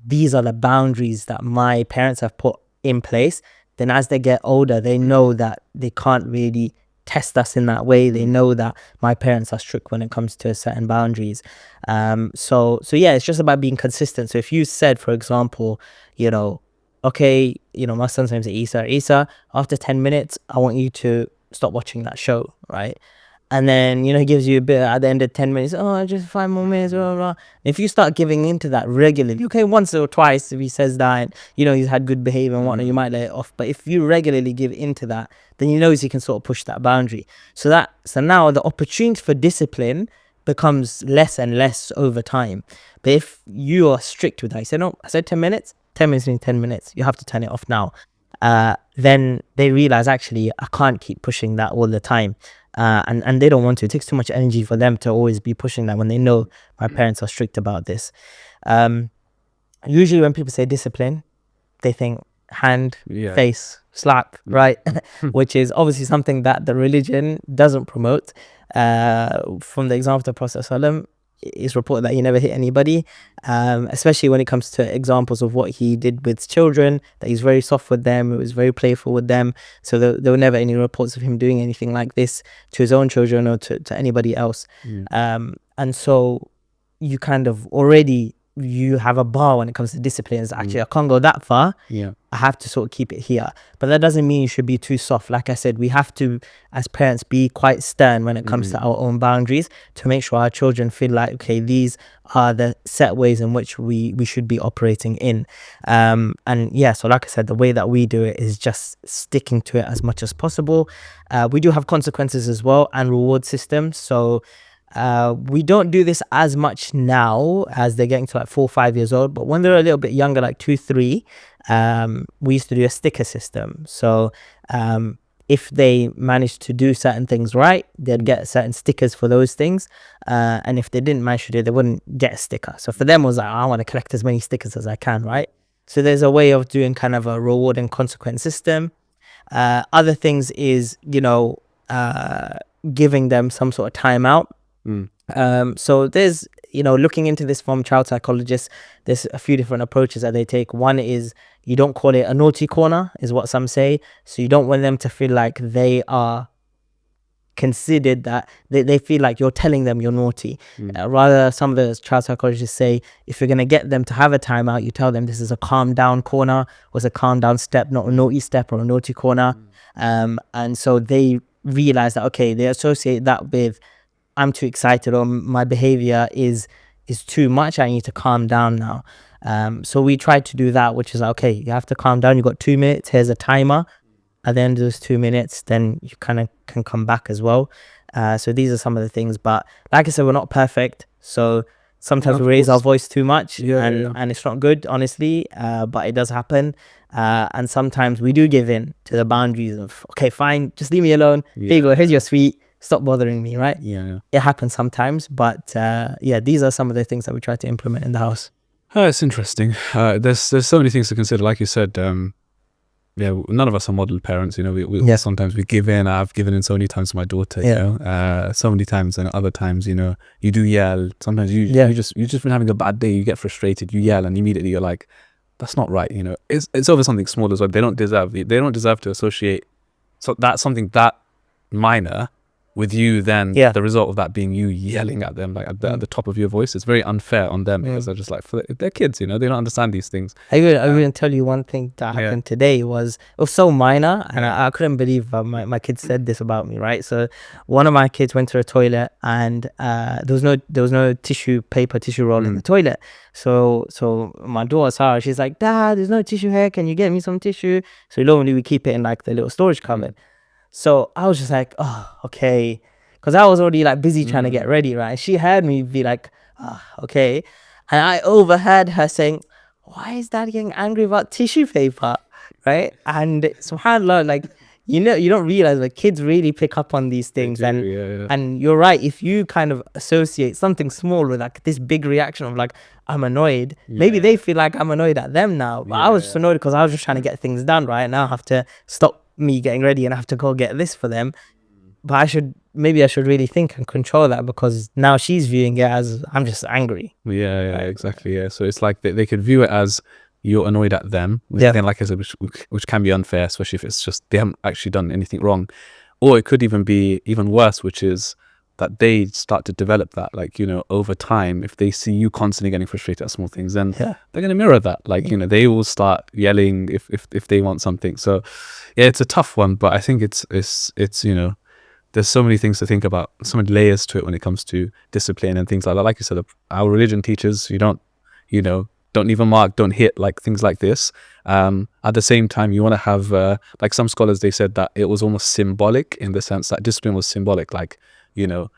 these are the boundaries that my parents have put in place, then as they get older, they know that they can't really test us in that way. They know that my parents are strict when it comes to certain boundaries. So yeah, it's just about being consistent. So if you said, for example, you know, okay, you know, my son's name's Isa, after 10 minutes, I want you to stop watching that show, right? And then, you know, he gives you a bit at the end of 10 minutes, oh, just 5 more minutes, blah, blah, blah. If you start giving into that regularly, okay, once or twice, if he says that, and, you know, he's had good behavior and whatnot, you might let it off. But if you regularly give into that, then you know he can sort of push that boundary. So now the opportunity for discipline becomes less and less over time. But if you are strict with that, you say, no, I said 10 minutes, 10 minutes means 10 minutes. You have to turn it off now. then they realize, actually, I can't keep pushing that all the time. And they don't want to. It takes too much energy for them to always be pushing that when they know my parents are strict about this. Usually when people say discipline, they think hand, face, slap, right? Which is obviously something that the religion doesn't promote. From the example of the Prophet ﷺ, it's reported that he never hit anybody, especially when it comes to examples of what he did with children, that he's very soft with them, he was very playful with them. So there were never any reports of him doing anything like this to his own children or to anybody else. And so you kind of already, you have a bar when it comes to disciplines. Actually, I can't go that far. I have to sort of keep it here. But that doesn't mean you should be too soft. Like I said, we have to, as parents, be quite stern when it comes to our own boundaries, to make sure our children feel like, okay, these are the set ways in which we should be operating in. And yeah, so like I said, the way that we do it is just sticking to it as much as possible. We do have consequences as well, and reward systems. So we don't do this as much now as they're getting to like 4 or 5 years old, but when they're a little bit younger, like 2, 3, we used to do a sticker system. So if they managed to do certain things right, they'd get certain stickers for those things, and if they didn't manage to do it, they wouldn't get a sticker. So for them, it was like, I want to collect as many stickers as I can, right? So there's a way of doing kind of a reward and consequence system. Other things is, giving them some sort of timeout. So there's, looking into this from child psychologists, there's a few different approaches that they take. One is, you don't call it a naughty corner, is what some say. So you don't want them to feel like they are considered, that they feel like you're telling them you're naughty. Rather, some of the child psychologists say, if you're going to get them to have a timeout, you tell them this is a calm down corner, or it's a calm down step, not a naughty step or a naughty corner. And so they realize that, okay, they associate that with, I'm too excited, or my behavior is too much, I need to calm down now. So we try to do that, which is, okay, you have to calm down, you got 2 minutes, here's a timer. At the end of those 2 minutes, then you kind of can come back as well. So these are some of the things, but like I said, we're not perfect, so sometimes we raise our voice too much, and it's not good, honestly, but it does happen. And sometimes we do give in to the boundaries of, okay, fine, just leave me alone, here you go, here's your sweet, stop bothering me, right? It happens sometimes, but these are some of the things that we try to implement in the house. It's interesting. There's so many things to consider. Like you said, none of us are model parents. We sometimes we give in. I've given in so many times to my daughter. So many times, and other times, you do yell. Sometimes you just been having a bad day. You get frustrated. You yell, and immediately you're like, that's not right. It's over something small as well. They don't deserve to associate something that minor with you, then the result of that being you yelling at them like at the top of your voice. It's very unfair on them, because they're just like, they're kids, they don't understand these things. I will tell you one thing that happened today. It was so minor, and I couldn't believe my kids said this about me, right? So one of my kids went to the toilet, and there was no tissue roll in the toilet. So my daughter Sarah, she's like, Dad, there's no tissue here, can you get me some tissue? So normally we keep it in like the little storage cupboard. So I was just like, oh, okay. Because I was already like busy trying to get ready, right? She heard me be like, okay. And I overheard her saying, why is Dad getting angry about tissue paper, right? And subhanAllah, like, you don't realize that kids really pick up on these things. And you're right, if you kind of associate something small with like this big reaction of like, I'm annoyed, maybe they feel like I'm annoyed at them now. But I was just annoyed because I was just trying to get things done, right? Now I have to stop me getting ready and I have to go get this for them. But I should really think and control that, because now she's viewing it as I'm just angry. Exactly. So it's like they could view it as you're annoyed at them, then, like I said, which can be unfair, especially if it's just they haven't actually done anything wrong. Or it could even be even worse, which is that they start to develop that, like, over time, if they see you constantly getting frustrated at small things, then they're going to mirror that. Like, they will start yelling if they want something. So it's a tough one, but I think it's there's so many things to think about, so many layers to it when it comes to discipline and things like that. Like you said, our religion teaches you don't leave a mark, don't hit, like things like this. At the same time, you want to have like some scholars, they said that it was almost symbolic, in the sense that discipline was symbolic. Like, they know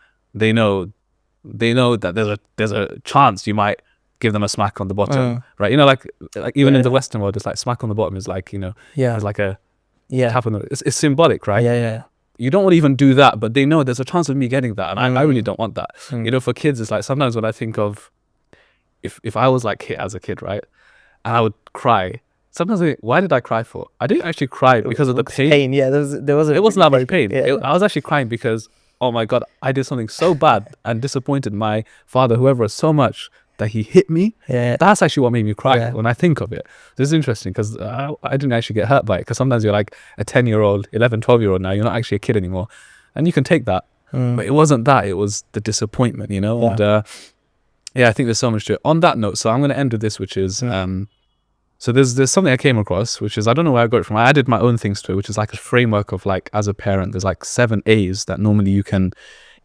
that there's a chance you might give them a smack on the bottom, right? You know, like even in the Western world, it's like smack on the bottom is like, you know, it's like a tap on the, it's symbolic, right? You don't want to even do that, but they know there's a chance of me getting that, and I really don't want that. You know, for kids, it's like sometimes when I think of if I was like hit as a kid, right, and I would cry. Sometimes I think, why did I cry for? I didn't actually cry because of the pain. Yeah, there was. It wasn't that much pain. I was actually crying because, oh my God, I did something so bad and disappointed my father, whoever, so much that he hit me. That's actually what made me cry when I think of it. This is interesting because I didn't actually get hurt by it, because sometimes you're like a 10-year-old, 11, 12-year-old now, you're not actually a kid anymore, and you can take that. But it wasn't that, it was the disappointment, you know. And I think there's so much to it. On that note, so I'm going to end with this, which is so there's something I came across, which is, I don't know where I got it from. I added my own things to it, which is like a framework of, like, as a parent, there's like 7 A's that normally you can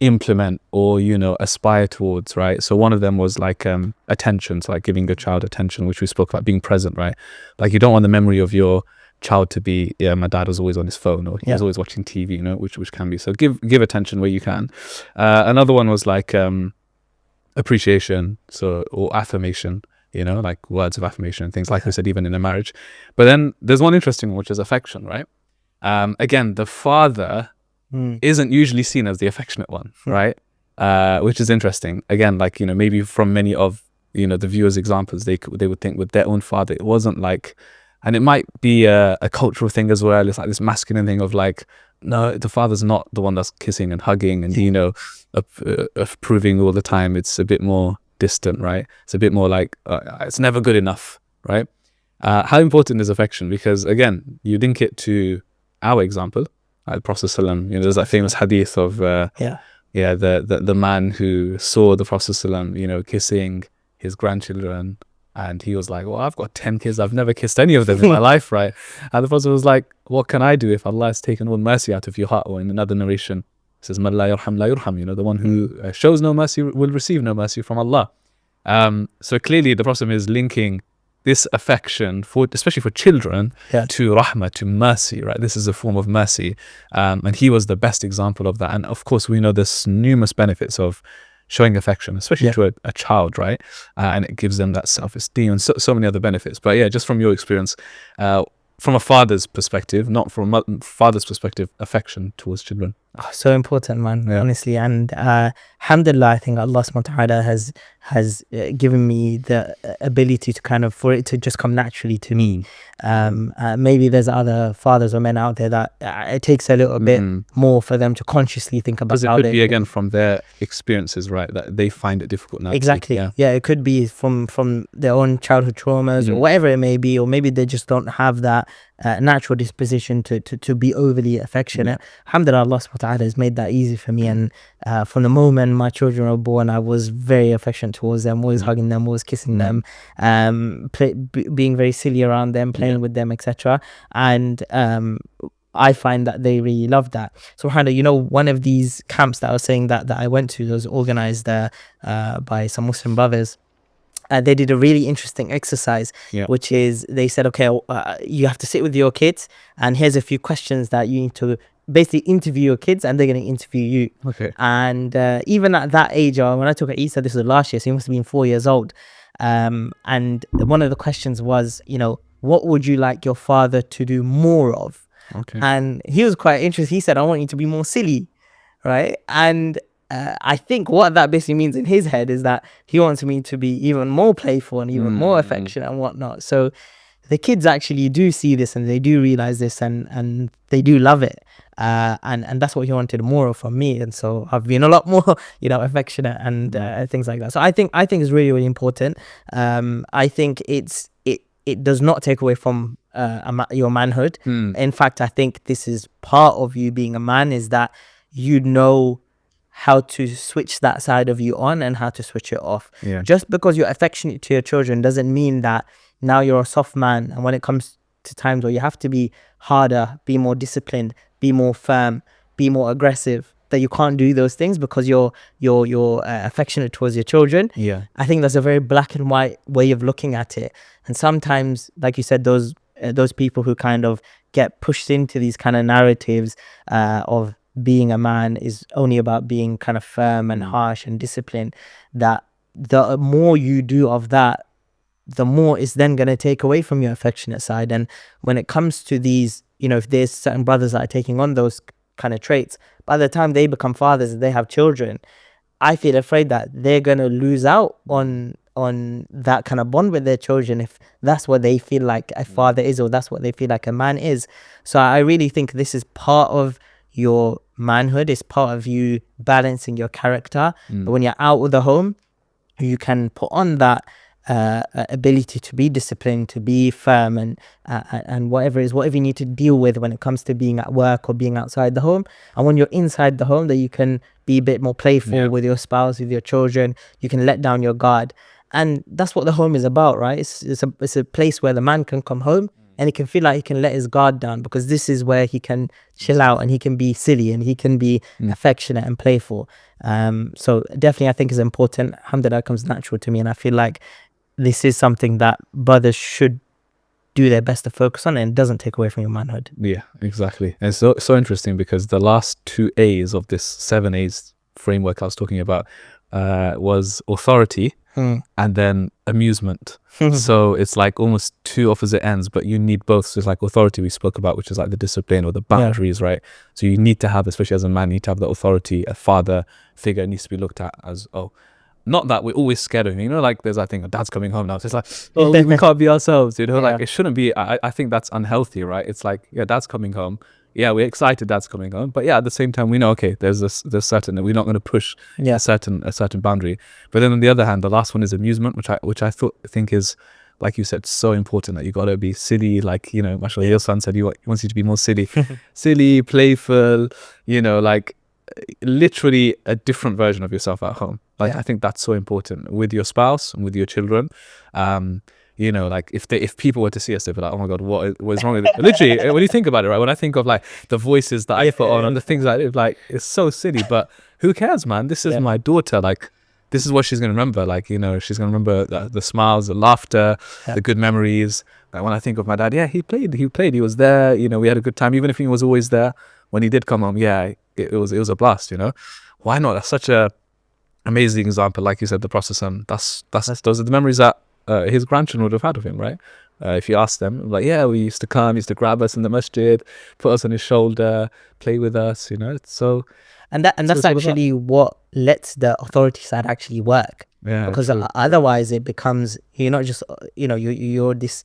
implement or, you know, aspire towards, right? So one of them was like attention, so like giving a child attention, which we spoke about, being present, right? Like, you don't want the memory of your child to be, my dad was always on his phone, or he was always watching TV, you know, which can be. So give attention where you can. Another one was like appreciation, so, or affirmation, you know, like words of affirmation and things, like we said, even in a marriage. But then there's one interesting one, which is affection, right? Again, the father isn't usually seen as the affectionate one, right? Which is interesting. Again, like, you know, maybe from many of, you know, the viewers' examples, they would think with their own father, it wasn't like, and it might be a cultural thing as well. It's like this masculine thing of like, no, the father's not the one that's kissing and hugging and, you know, approving all the time. It's a bit more distant, right? It's a bit more like, it's never good enough, right? How important is affection? Because again, you link it to our example, the Prophet ﷺ, you know, there's that famous hadith of the man who saw the Prophet ﷺ, you know, kissing his grandchildren, and he was like, well, I've got 10 kids, I've never kissed any of them in my life, right? And the Prophet was like, what can I do if Allah has taken all mercy out of your heart? Or in another narration, it says, Man la yarham la yurham, you know, the one who shows no mercy will receive no mercy from Allah. So clearly the Prophet is linking this affection, for especially for children, to rahmah, to mercy, right? This is a form of mercy, and he was the best example of that. And of course, we know there's numerous benefits of showing affection, especially to a child, right? And it gives them that self-esteem and so many other benefits. But yeah, just from your experience, from a father's perspective, not from a father's perspective, affection towards children. Oh, so important, man, honestly. And alhamdulillah, I think Allah subhanahu wa ta'ala has given me the ability to kind of, for it to just come naturally to me. Maybe there's other fathers or men out there that it takes a little bit more for them to consciously think about. Because it could be, again, from their experiences, right, that they find it difficult now. Exactly. Yeah, it could be from their own childhood traumas or whatever it may be, or maybe they just don't have that natural disposition to be overly affectionate. Alhamdulillah, Allah subhanahu wa ta'ala has made that easy for me, and from the moment my children were born, I was very affectionate towards them, always hugging them, always kissing them, being very silly around them, playing with them, etc. And I find that they really love that. So subhanAllah, you know, one of these camps that I was saying that I went to, was organized by some Muslim brothers. They did a really interesting exercise, which is, they said, okay, you have to sit with your kids, and here's a few questions that you need to basically interview your kids, and they're going to interview you. Okay. And even at that age, when I took Isa, this was last year, so he must have been 4 years old. And one of the questions was, you know, what would you like your father to do more of? Okay. And he was quite interested. He said, I want you to be more silly, right? And I think what that basically means in his head is that he wants me to be even more playful and even more affectionate and whatnot. So the kids actually do see this, and they do realize this, and they do love it. And that's what he wanted more of from me. And so I've been a lot more, you know, affectionate and things like that. So I think it's really, really important. I think it does not take away from your manhood. In fact, I think this is part of you being a man, is that you know how to switch that side of you on and how to switch it off. Just because you're affectionate to your children doesn't mean that now you're a soft man, and when it comes to times where you have to be harder, be more disciplined, be more firm, be more aggressive, that you can't do those things because you're affectionate towards your children. I think that's a very black and white way of looking at it. And sometimes, like you said, those people who kind of get pushed into these kind of narratives of being a man is only about being kind of firm and harsh and disciplined, that the more you do of that, the more it's then going to take away from your affectionate side. And when it comes to these, if there's certain brothers that are taking on those kind of traits, by the time they become fathers and they have children, I feel afraid that they're going to lose out on that kind of bond with their children, if that's what they feel like a father is, or that's what they feel like a man is. So I really think this is part of your manhood. It's part of you balancing your character. When you're out of the home, you can put on that ability to be disciplined, to be firm, and whatever you need to deal with when it comes to being at work or being outside the home. And when you're inside the home, that you can be a bit more playful with your spouse, with your children. You can let down your guard, and that's what the home is about, right? It's a place where the man can come home and he can feel like he can let his guard down, because this is where he can chill out and he can be silly and he can be affectionate and playful. So definitely I think is important. Alhamdulillah, comes natural to me, and I feel like this is something that brothers should do their best to focus on, and it doesn't take away from your manhood. Yeah, exactly. And it's so interesting, because the last 2 A's of this 7 A's framework I was talking about was authority and then amusement. So it's like almost two opposite ends, but you need both. So it's like authority we spoke about, which is like the discipline or the boundaries, right? So you need to have, especially as a man, you need to have the authority. A father figure needs to be looked at as, not that we're always scared of him, like there's, I think, dad's coming home now. So it's like, we can't be ourselves, like it shouldn't be. I think that's unhealthy, right? It's like, dad's coming home. Yeah, we're excited dad's coming home. But at the same time, we know, okay, there's certain, that we're not going to push a certain boundary. But then on the other hand, the last one is amusement, which I think is, like you said, so important, that you got to be silly. Like, mashallah, your son said he wants you to be more silly, silly, playful, like literally a different version of yourself at home. Like, I think that's so important with your spouse and with your children. Like if people were to see us, they'd be like, oh my God, what is wrong with it? Literally, when you think about it, right? When I think of like the voices that I put on and the things that I do, like, it's so silly, but who cares, man? This is my daughter. Like, this is what she's going to remember. Like, she's going to remember the smiles, the laughter, the good memories. Like, when I think of my dad, he played, he was there, we had a good time, even if he was always there. When he did come home, it was a blast, Why not? That's such a amazing example. Like you said, the Prophet, those are the memories that his grandchildren would have had of him, right? If you ask them, like, we used to grab us in the masjid, put us on his shoulder, play with us, It's so, and that's actually what lets the authority side actually work. Because otherwise it becomes, you're not just, you're this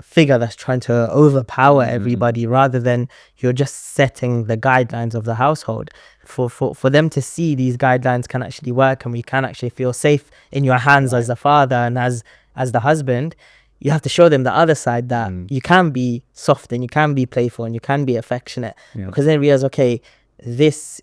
figure that's trying to overpower everybody, rather than you're just setting the guidelines of the household. For them to see these guidelines can actually work, and we can actually feel safe in your hands as the father and as the husband. You have to show them the other side, that you can be soft and you can be playful and you can be affectionate, because they realize, okay, this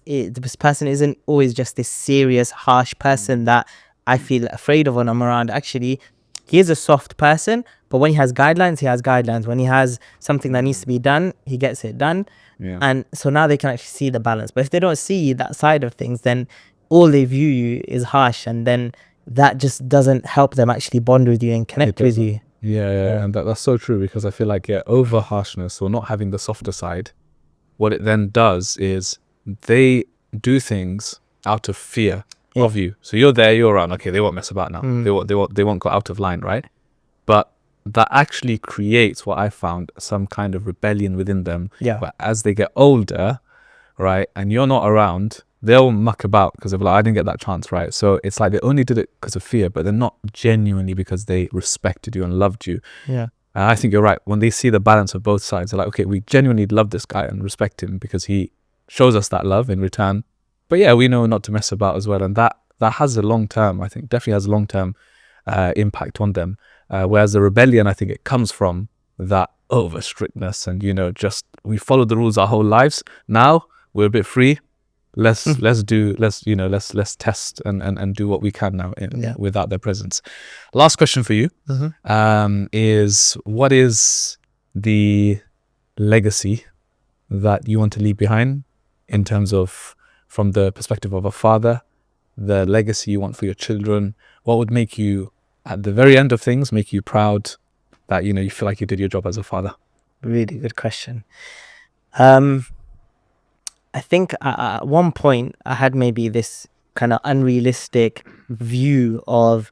person isn't always just this serious, harsh person that I feel afraid of when I'm around. Actually, he is a soft person, but when he has guidelines, he has guidelines. When he has something that needs to be done, he gets it done. And so now they can actually see the balance. But if they don't see that side of things, then all they view you is harsh, and then that just doesn't help them actually bond with you and connect with you. And that's so true, because I feel like over harshness or not having the softer side, what it then does is they do things out of fear of you. So you're there, you're around, okay, they won't mess about now. They won't go out of line, right? But that actually creates, what I found, some kind of rebellion within them. But as they get older, right, and you're not around, they'll muck about because they're like, I didn't get that chance, right? So it's like they only did it because of fear, but they're not genuinely because they respected you and loved you. And I think you're right. When they see the balance of both sides, they're like, okay, we genuinely love this guy and respect him because he shows us that love in return. But we know not to mess about as well. And that has a long-term, I think, definitely has a long-term impact on them. Whereas the rebellion, I think it comes from that over strictness and, just we followed the rules our whole lives. Now we're a bit free. Let's test and do what we can now without their presence. Last question for you is, what is the legacy that you want to leave behind in terms of, from the perspective of a father, the legacy you want for your children? What would make you, at the very end of things, make you proud that, you feel like you did your job as a father? Really good question. I think at one point I had maybe this kind of unrealistic view of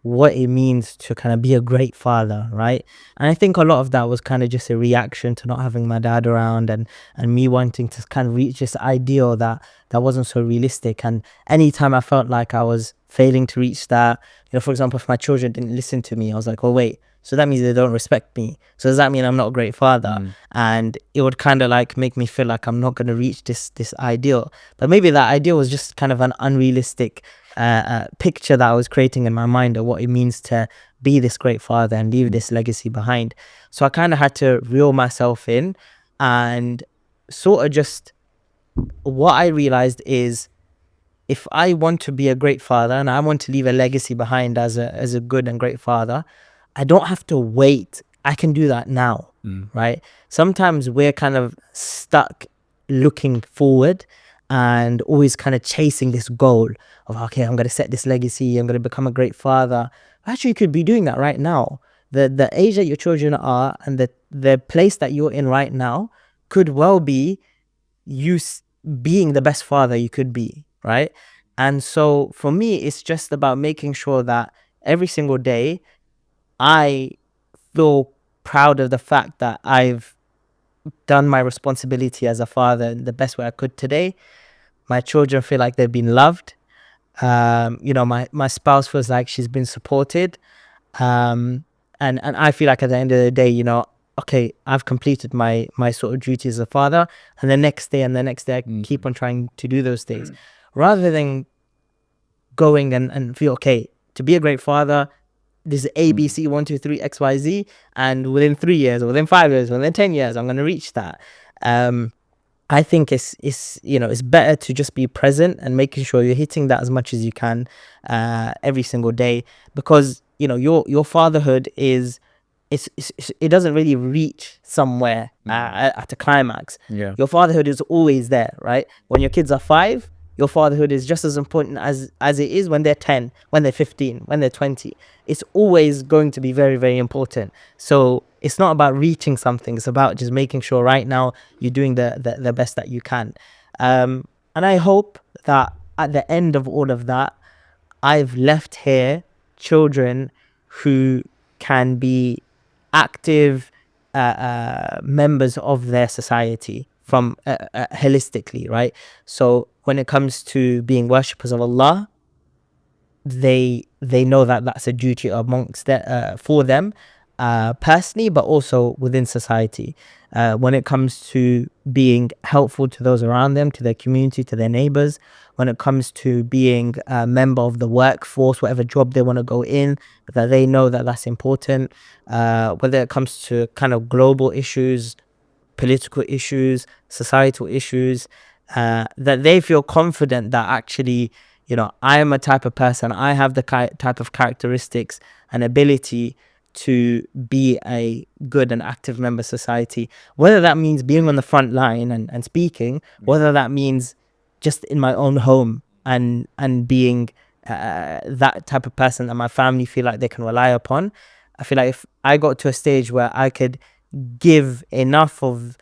what it means to kind of be a great father, right? And I think a lot of that was kind of just a reaction to not having my dad around, and me wanting to kind of reach this ideal that wasn't so realistic. And anytime I felt like I was failing to reach that, for example, if my children didn't listen to me, I was like, oh wait, so that means they don't respect me, so does that mean I'm not a great father? And it would kind of like make me feel like I'm not going to reach this ideal. But maybe that ideal was just kind of an unrealistic picture that I was creating in my mind of what it means to be this great father and leave this legacy behind. So I kind of had to reel myself in, and sort of just, what I realized is, if I want to be a great father and I want to leave a legacy behind as a good and great father, I don't have to wait. I can do that now, right? Sometimes we're kind of stuck looking forward and always kind of chasing this goal of, okay, I'm going to set this legacy, I'm going to become a great father. Actually, you could be doing that right now. The age that your children are and the place that you're in right now could well be you being the best father you could be, right? And so for me, it's just about making sure that every single day I feel proud of the fact that I've done my responsibility as a father in the best way I could today. My children feel like they've been loved. My spouse feels like she's been supported. And I feel like at the end of the day, okay, I've completed my sort of duty as a father, and the next day and the next day I keep on trying to do those things, rather than going and feel, okay, to be a great father, this is ABC 1 2 3 XYZ, and within 3 years or within 5 years or within 10 years I'm going to reach that. I think it's better to just be present and making sure you're hitting that as much as you can every single day, because your fatherhood is, it doesn't really reach somewhere at a climax. Your fatherhood is always there, right? When your kids are 5, your fatherhood is just as important as it is when they're 10, when they're 15, when they're 20. It's always going to be very, very important. So it's not about reaching something. It's about just making sure right now you're doing the best that you can. And I hope that at the end of all of that, I've left here children who can be active members of their society from holistically, right? So when it comes to being worshippers of Allah, they know that that's a duty amongst for them personally, but also within society. When it comes to being helpful to those around them, to their community, to their neighbors, when it comes to being a member of the workforce, whatever job they want to go in, that they know that that's important. Whether it comes to kind of global issues, political issues, societal issues, that they feel confident that actually, I am a type of person, I have the type of characteristics and ability to be a good and active member of society, whether that means being on the front line and speaking, whether that means just in my own home and being that type of person that my family feel like they can rely upon. I feel like if I got to a stage where I could give enough of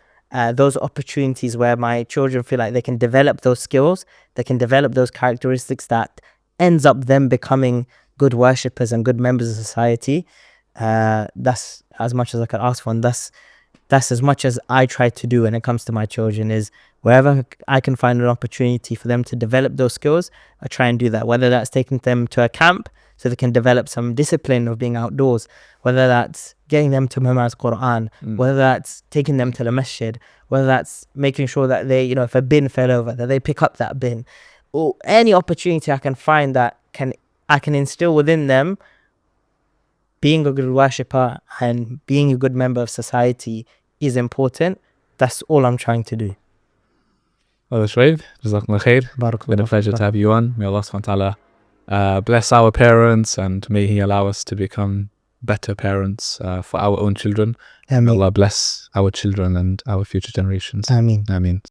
those opportunities where my children feel like they can develop those skills, they can develop those characteristics, that ends up them becoming good worshippers and good members of society, that's as much as I could ask for. And that's as much as I try to do when it comes to my children, is wherever I can find an opportunity for them to develop those skills, I try and do that, whether that's taking them to a camp so they can develop some discipline of being outdoors, whether that's getting them to memorize Quran, whether that's taking them to the masjid, whether that's making sure that they, if a bin fell over, that they pick up that bin, or any opportunity I can find that I can instill within them being a good worshipper and being a good member of society is important. That's all I'm trying to do. Well, Shoaib, Jazakallah khair. It's been a pleasure to have you on. May Allah subhanahu wa ta'ala bless our parents, and may He allow us to become better parents for our own children. Ameen. May Allah bless our children and our future generations. Ameen. Ameen.